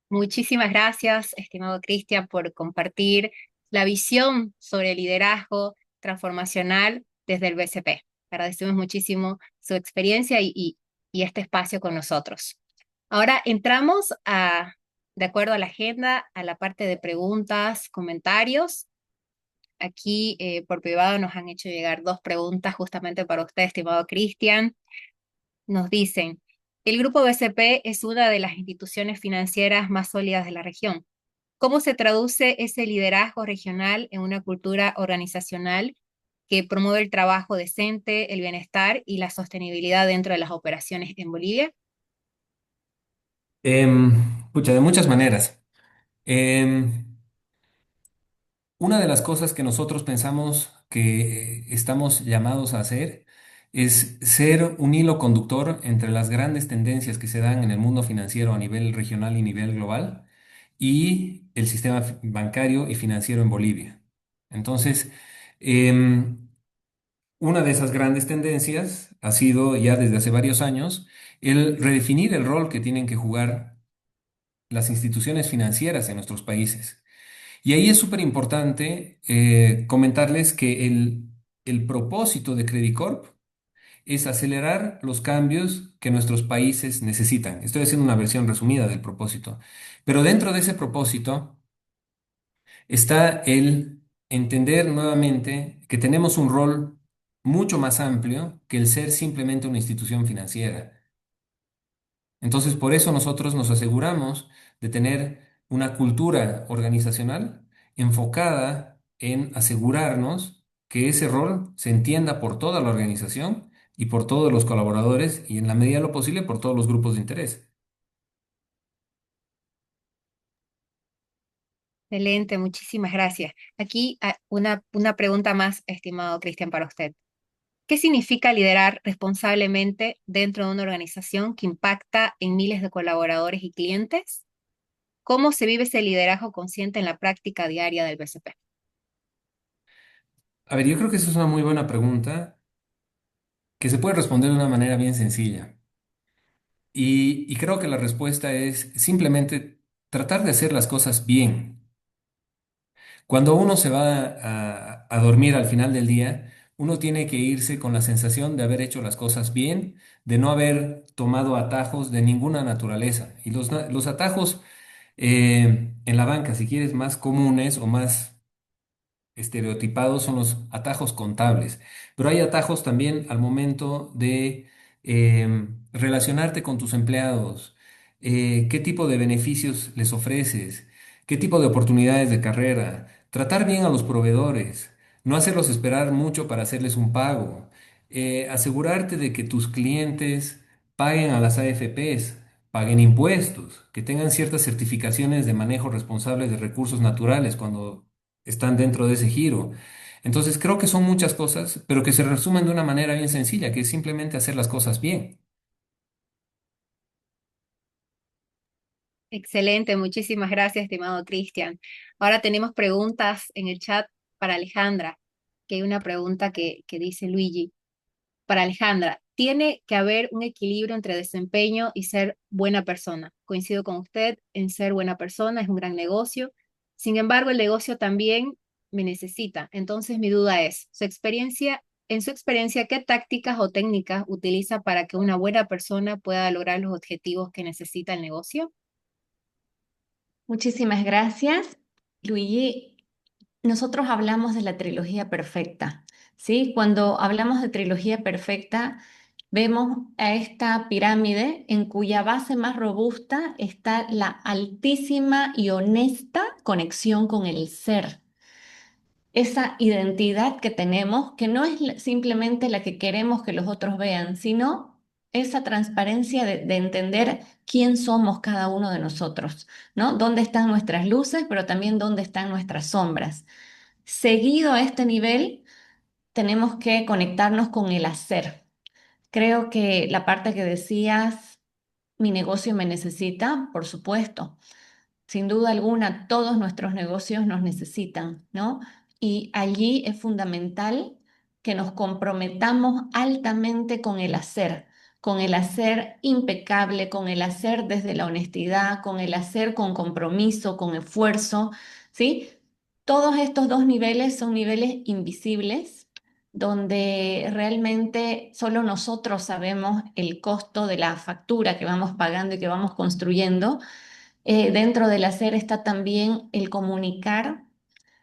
Muchísimas gracias, estimado Cristian, por compartir la visión sobre el liderazgo transformacional desde el BCP. Agradecemos muchísimo su experiencia y este espacio con nosotros. Ahora entramos de acuerdo a la agenda, a la parte de preguntas, comentarios. Aquí por privado nos han hecho llegar dos preguntas justamente para usted, estimado Cristian. Nos dicen, el Grupo BCP es una de las instituciones financieras más sólidas de la región. ¿Cómo se traduce ese liderazgo regional en una cultura organizacional que promueve el trabajo decente, el bienestar y la sostenibilidad dentro de las operaciones en Bolivia? Pucha, de muchas maneras. Em, una de las cosas que nosotros pensamos que estamos llamados a hacer es ser un hilo conductor entre las grandes tendencias que se dan en el mundo financiero a nivel regional y nivel global y el sistema bancario y financiero en Bolivia. Entonces, em, una de esas grandes tendencias ha sido ya desde hace varios años el redefinir el rol que tienen que jugar las instituciones financieras en nuestros países. Y ahí es súper importante comentarles que el propósito de Credit Corp es acelerar los cambios que nuestros países necesitan. Estoy haciendo una versión resumida del propósito, pero dentro de ese propósito está el entender nuevamente que tenemos un rol mucho más amplio que el ser simplemente una institución financiera. Entonces, por eso nosotros nos aseguramos de tener una cultura organizacional enfocada en asegurarnos que ese rol se entienda por toda la organización y por todos los colaboradores y en la medida de lo posible por todos los grupos de interés. Excelente, muchísimas gracias. Aquí una pregunta más, estimado Cristian, para usted. ¿Qué significa liderar responsablemente dentro de una organización que impacta en miles de colaboradores y clientes? ¿Cómo se vive ese liderazgo consciente en la práctica diaria del BCP? A ver, yo creo que esa es una muy buena pregunta que se puede responder de una manera bien sencilla. Y creo que la respuesta es simplemente tratar de hacer las cosas bien. Cuando uno se va a dormir al final del día, uno tiene que irse con la sensación de haber hecho las cosas bien, de no haber tomado atajos de ninguna naturaleza. Y los atajos en la banca, si quieres, más comunes o más estereotipados son los atajos contables, pero hay atajos también al momento de relacionarte con tus empleados, qué tipo de beneficios les ofreces, qué tipo de oportunidades de carrera, tratar bien a los proveedores, no hacerlos esperar mucho para hacerles un pago, asegurarte de que tus clientes paguen a las AFPs, paguen impuestos, que tengan ciertas certificaciones de manejo responsable de recursos naturales cuando están dentro de ese giro. Entonces creo que son muchas cosas, pero que se resumen de una manera bien sencilla, que es simplemente hacer las cosas bien. Excelente, muchísimas gracias, estimado Cristian. Ahora tenemos preguntas en el chat para Alejandra, que hay una pregunta que dice Luigi. Para Alejandra, tiene que haber un equilibrio entre desempeño y ser buena persona. Coincido con usted en ser buena persona, es un gran negocio. Sin embargo, el negocio también me necesita. Entonces, mi duda es, en su experiencia, ¿qué tácticas o técnicas utiliza para que una buena persona pueda lograr los objetivos que necesita el negocio? Muchísimas gracias, Luigi. Nosotros hablamos de la trilogía perfecta, ¿sí? Cuando hablamos de trilogía perfecta, vemos a esta pirámide en cuya base más robusta está la altísima y honesta conexión con el ser. Esa identidad que tenemos, que no es simplemente la que queremos que los otros vean, sino esa transparencia de entender quién somos cada uno de nosotros, ¿no? Dónde están nuestras luces, pero también dónde están nuestras sombras. Seguido a este nivel, tenemos que conectarnos con el hacer. Creo que la parte que decías, mi negocio me necesita, por supuesto. Sin duda alguna, todos nuestros negocios nos necesitan, ¿no? Y allí es fundamental que nos comprometamos altamente con el hacer impecable, con el hacer desde la honestidad, con el hacer con compromiso, con esfuerzo, ¿sí? Todos estos dos niveles son niveles invisibles, donde realmente solo nosotros sabemos el costo de la factura que vamos pagando y que vamos construyendo. Dentro del hacer está también el comunicar,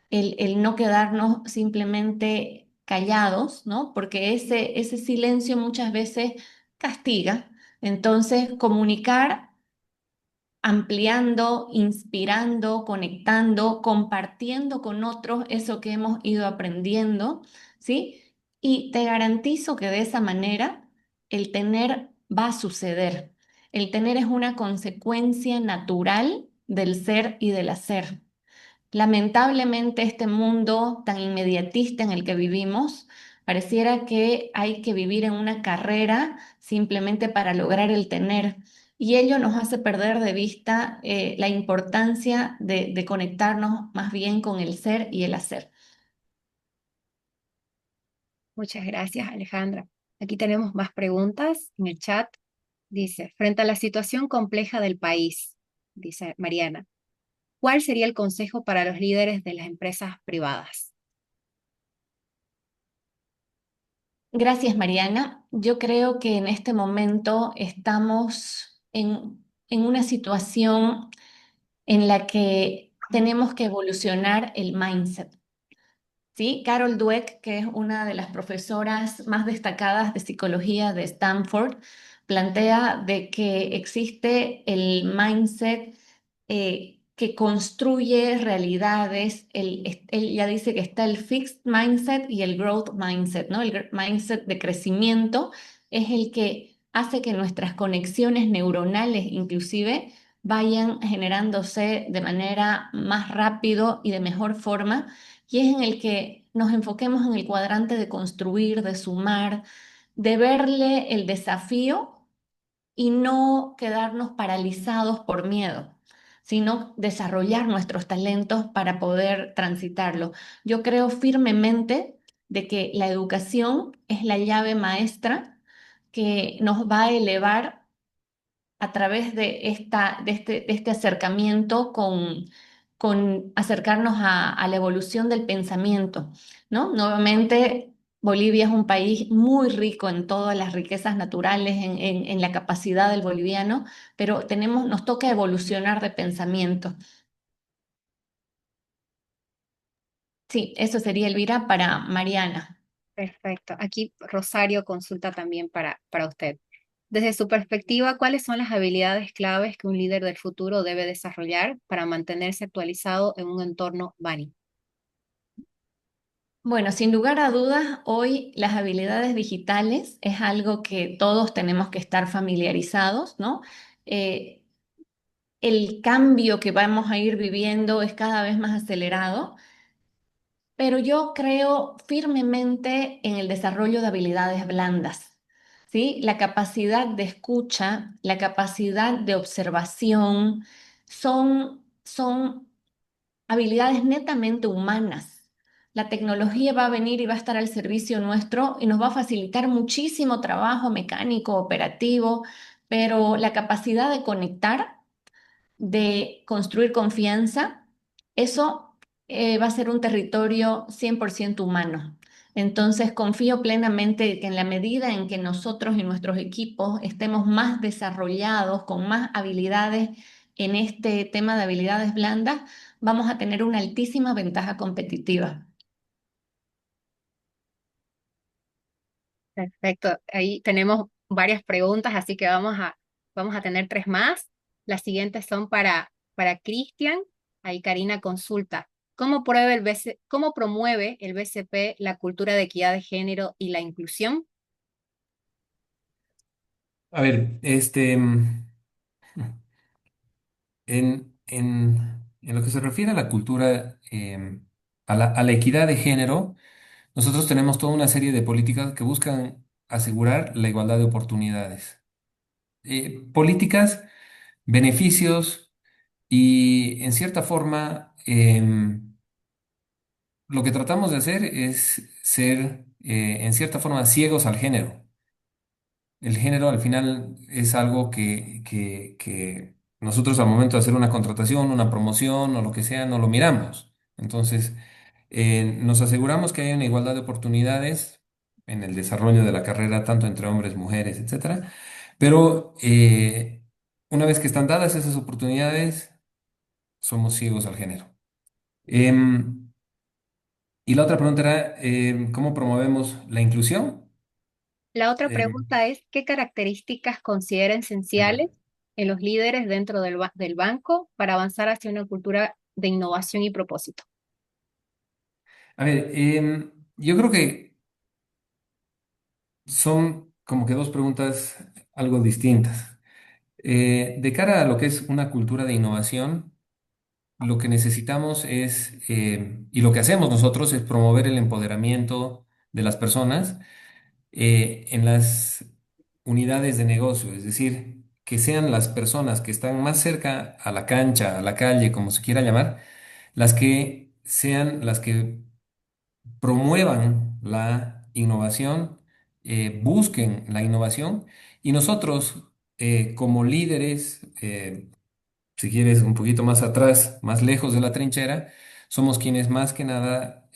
el no quedarnos simplemente callados, ¿no? Porque ese silencio muchas veces castiga. Entonces, comunicar ampliando, inspirando, conectando, compartiendo con otros eso que hemos ido aprendiendo, ¿sí? Y te garantizo que de esa manera el tener va a suceder. El tener es una consecuencia natural del ser y del hacer. Lamentablemente, este mundo tan inmediatista en el que vivimos, pareciera que hay que vivir en una carrera simplemente para lograr el tener. Y ello nos hace perder de vista la importancia de conectarnos más bien con el ser y el hacer. Muchas gracias, Alejandra. Aquí tenemos más preguntas en el chat. Dice, frente a la situación compleja del país, dice Mariana, ¿cuál sería el consejo para los líderes de las empresas privadas? Gracias, Mariana. Yo creo que en este momento estamos en una situación en la que tenemos que evolucionar el mindset. ¿Sí? Carol Dweck, que es una de las profesoras más destacadas de psicología de Stanford, plantea de que existe el mindset que construye realidades. Ella dice que está el fixed mindset y el growth mindset, ¿no? Mindset de crecimiento es el que hace que nuestras conexiones neuronales inclusive vayan generándose de manera más rápido y de mejor forma, y es en el que nos enfoquemos en el cuadrante de construir, de sumar, de verle el desafío y no quedarnos paralizados por miedo, sino desarrollar nuestros talentos para poder transitarlo. Yo creo firmemente de que la educación es la llave maestra que nos va a elevar a través de este acercamiento con acercarnos a la evolución del pensamiento, ¿no? Nuevamente, Bolivia es un país muy rico en todas las riquezas naturales, en la capacidad del boliviano, pero nos toca evolucionar de pensamiento. Sí, eso sería, Elvira, para Mariana. Perfecto. Aquí Rosario consulta también para usted. Desde su perspectiva, ¿cuáles son las habilidades claves que un líder del futuro debe desarrollar para mantenerse actualizado en un entorno BANI? Bueno, sin lugar a dudas, hoy las habilidades digitales es algo que todos tenemos que estar familiarizados, ¿no? Eh, el cambio que vamos a ir viviendo es cada vez más acelerado, pero yo creo firmemente en el desarrollo de habilidades blandas, ¿sí? La capacidad de escucha, la capacidad de observación, son habilidades netamente humanas. La tecnología va a venir y va a estar al servicio nuestro y nos va a facilitar muchísimo trabajo mecánico, operativo, pero la capacidad de conectar, de construir confianza, eso va a ser un territorio 100% humano. Entonces, confío plenamente que en la medida en que nosotros y nuestros equipos estemos más desarrollados, con más habilidades en este tema de habilidades blandas, vamos a tener una altísima ventaja competitiva. Perfecto. Ahí tenemos varias preguntas, así que vamos a tener tres más. Las siguientes son para Cristian. Ahí Karina consulta. ¿Cómo promueve el BCP la cultura de equidad de género y la inclusión? A ver, en lo que se refiere a la cultura, a la equidad de género, nosotros tenemos toda una serie de políticas que buscan asegurar la igualdad de oportunidades. Políticas, beneficios y, en cierta forma, lo que tratamos de hacer es ser, en cierta forma, ciegos al género. El género al final es algo que nosotros al momento de hacer una contratación, una promoción o lo que sea, no lo miramos. Entonces, nos aseguramos que haya una igualdad de oportunidades en el desarrollo de la carrera, tanto entre hombres, mujeres, etcétera. Pero una vez que están dadas esas oportunidades, somos ciegos al género. Em, y la otra pregunta era, ¿cómo promovemos la inclusión? La otra Em, pregunta es, ¿qué características considera esenciales ya. en los líderes dentro del banco para avanzar hacia una cultura de innovación y propósito? A ver, yo creo que son como que dos preguntas algo distintas. De cara a lo que es una cultura de innovación, lo que necesitamos es, y lo que hacemos nosotros es promover el empoderamiento de las personas en las unidades de negocio, es decir, que sean las personas que están más cerca a la cancha, a la calle, como se quiera llamar, las que sean las que promuevan la innovación, busquen la innovación y nosotros como líderes, si quieres un poquito más atrás, más lejos de la trinchera, somos quienes más que nada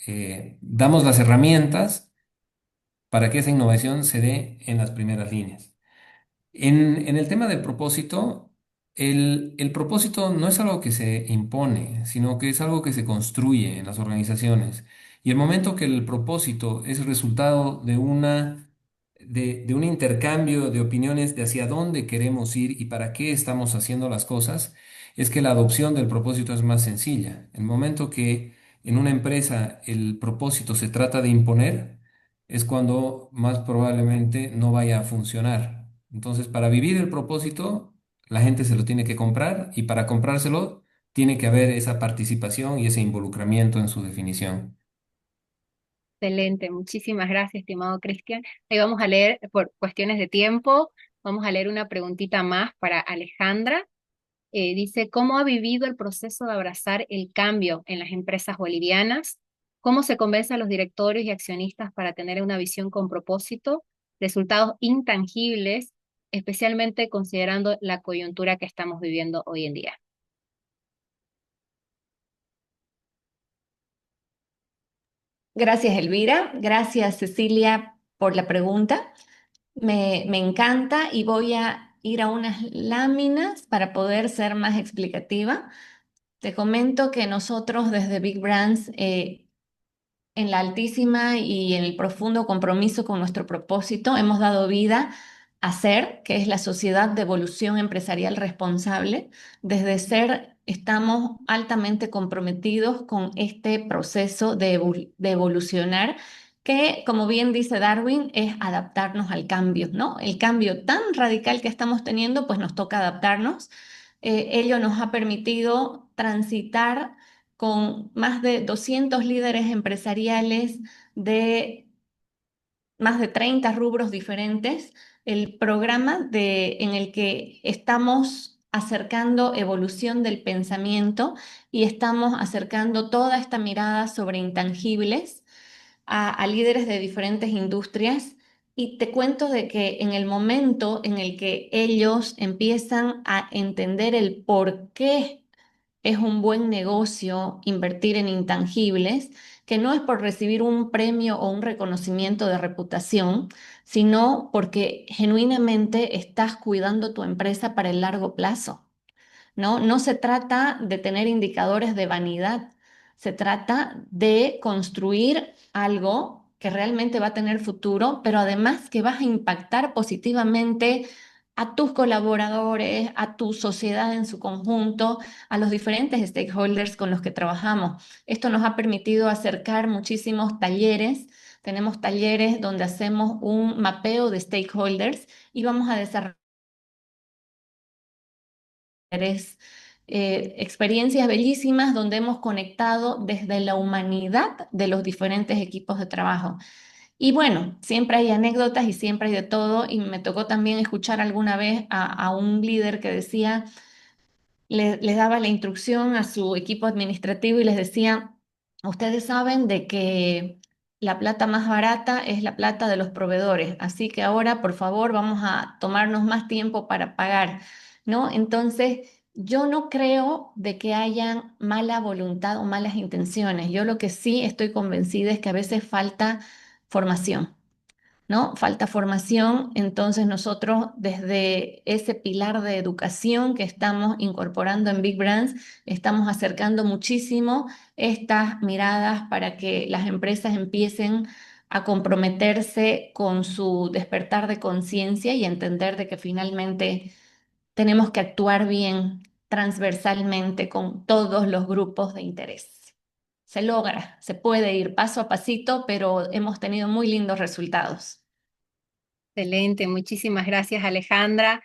damos las herramientas para que esa innovación se dé en las primeras líneas. En el tema del propósito, el propósito no es algo que se impone, sino que es algo que se construye en las organizaciones. Y el momento que el propósito es el resultado de un intercambio de opiniones de hacia dónde queremos ir y para qué estamos haciendo las cosas, es que la adopción del propósito es más sencilla. El momento que en una empresa el propósito se trata de imponer, es cuando más probablemente no vaya a funcionar. Entonces, para vivir el propósito, la gente se lo tiene que comprar y para comprárselo tiene que haber esa participación y ese involucramiento en su definición. Excelente, muchísimas gracias, estimado Cristian. Ahí vamos a leer, por cuestiones de tiempo, vamos a leer una preguntita más para Alejandra. Dice, ¿cómo ha vivido el proceso de abrazar el cambio en las empresas bolivianas? ¿Cómo se convence a los directorios y accionistas para tener una visión con propósito, resultados intangibles, especialmente considerando la coyuntura que estamos viviendo hoy en día? Gracias, Elvira. Gracias, Cecilia, por la pregunta. Me encanta y voy a ir a unas láminas para poder ser más explicativa. Te comento que nosotros desde Big Brands en la altísima y en el profundo compromiso con nuestro propósito, hemos dado vida a SER, que es la Sociedad de Evolución Empresarial Responsable. Desde SER estamos altamente comprometidos con este proceso de evolucionar, que, como bien dice Darwin, es adaptarnos al cambio, ¿no? El cambio tan radical que estamos teniendo, pues nos toca adaptarnos. Ello nos ha permitido transitar con más de 200 líderes empresariales de más de 30 rubros diferentes, el programa en el que estamos acercando evolución del pensamiento y estamos acercando toda esta mirada sobre intangibles a líderes de diferentes industrias. Y te cuento de que en el momento en el que ellos empiezan a entender el por qué es un buen negocio invertir en intangibles, que no es por recibir un premio o un reconocimiento de reputación, sino porque genuinamente estás cuidando tu empresa para el largo plazo. ¿No? No se trata de tener indicadores de vanidad, se trata de construir algo que realmente va a tener futuro, pero además que vas a impactar positivamente a tus colaboradores, a tu sociedad en su conjunto, a los diferentes stakeholders con los que trabajamos. Esto nos ha permitido acercar muchísimos talleres. Tenemos talleres donde hacemos un mapeo de stakeholders y vamos a desarrollar experiencias bellísimas donde hemos conectado desde la humanidad de los diferentes equipos de trabajo. Y bueno, siempre hay anécdotas y siempre hay de todo. Y me tocó también escuchar alguna vez a un líder que decía, les daba la instrucción a su equipo administrativo y les decía, ustedes saben de que la plata más barata es la plata de los proveedores, así que ahora por favor vamos a tomarnos más tiempo para pagar, ¿no? Entonces, yo no creo de que hayan mala voluntad o malas intenciones. Yo lo que sí estoy convencida es que a veces falta formación. ¿No? Falta formación, entonces nosotros desde ese pilar de educación que estamos incorporando en Big Brands, estamos acercando muchísimo estas miradas para que las empresas empiecen a comprometerse con su despertar de conciencia y entender de que finalmente tenemos que actuar bien transversalmente con todos los grupos de interés. Se logra, se puede ir paso a pasito, pero hemos tenido muy lindos resultados. Excelente, muchísimas gracias Alejandra.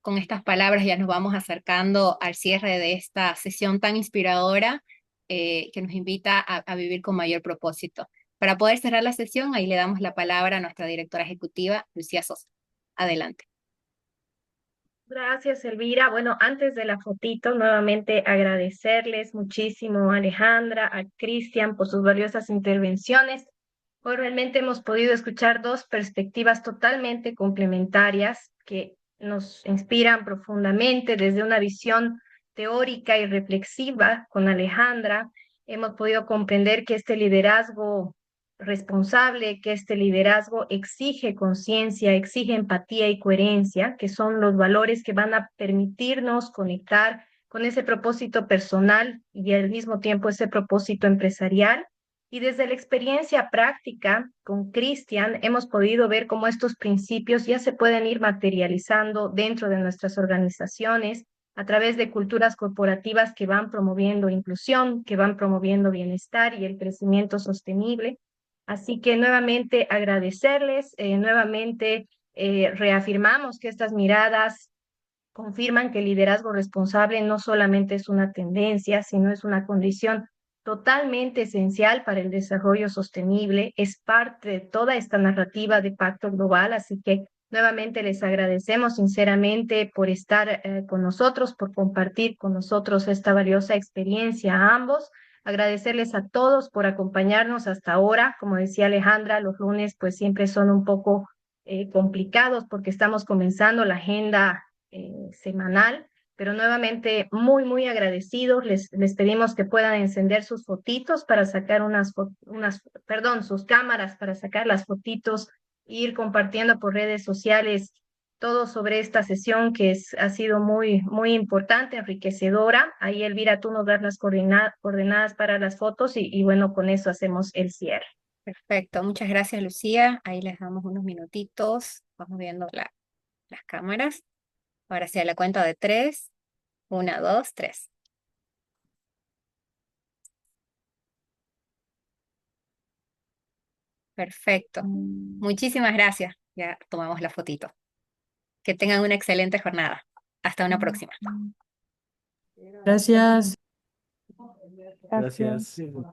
Con estas palabras ya nos vamos acercando al cierre de esta sesión tan inspiradora que nos invita a vivir con mayor propósito. Para poder cerrar la sesión, ahí le damos la palabra a nuestra directora ejecutiva, Lucía Sosa. Adelante. Gracias, Elvira. Bueno, antes de la fotito, nuevamente agradecerles muchísimo a Alejandra, a Cristian por sus valiosas intervenciones. Hoy realmente hemos podido escuchar dos perspectivas totalmente complementarias que nos inspiran profundamente desde una visión teórica y reflexiva con Alejandra. Hemos podido comprender que este liderazgo responsable, que este liderazgo exige conciencia, exige empatía y coherencia, que son los valores que van a permitirnos conectar con ese propósito personal y al mismo tiempo ese propósito empresarial. Y desde la experiencia práctica con Cristian hemos podido ver cómo estos principios ya se pueden ir materializando dentro de nuestras organizaciones a través de culturas corporativas que van promoviendo inclusión, que van promoviendo bienestar y el crecimiento sostenible. Así que nuevamente agradecerles, nuevamente reafirmamos que estas miradas confirman que el liderazgo responsable no solamente es una tendencia, sino es una condición totalmente esencial para el desarrollo sostenible, es parte de toda esta narrativa de Pacto Global, así que nuevamente les agradecemos sinceramente por estar con nosotros, por compartir con nosotros esta valiosa experiencia a ambos. Agradecerles a todos por acompañarnos hasta ahora. Como decía Alejandra, los lunes pues siempre son un poco complicados porque estamos comenzando la agenda semanal, pero nuevamente muy, muy agradecidos. Les pedimos que puedan encender sus fotitos para sacar perdón, sus cámaras para sacar las fotitos e ir compartiendo por redes sociales todo sobre esta sesión ha sido muy, muy importante, enriquecedora. Ahí, Elvira, tú nos das las coordenadas para las fotos y bueno, con eso hacemos el cierre. Perfecto, muchas gracias Lucía. Ahí les damos unos minutitos. Vamos viendo las cámaras. Ahora sí, a la cuenta de tres. Una, dos, tres. Perfecto. Muchísimas gracias. Ya tomamos la fotito. Que tengan una excelente jornada. Hasta una próxima. Gracias. Gracias. Gracias.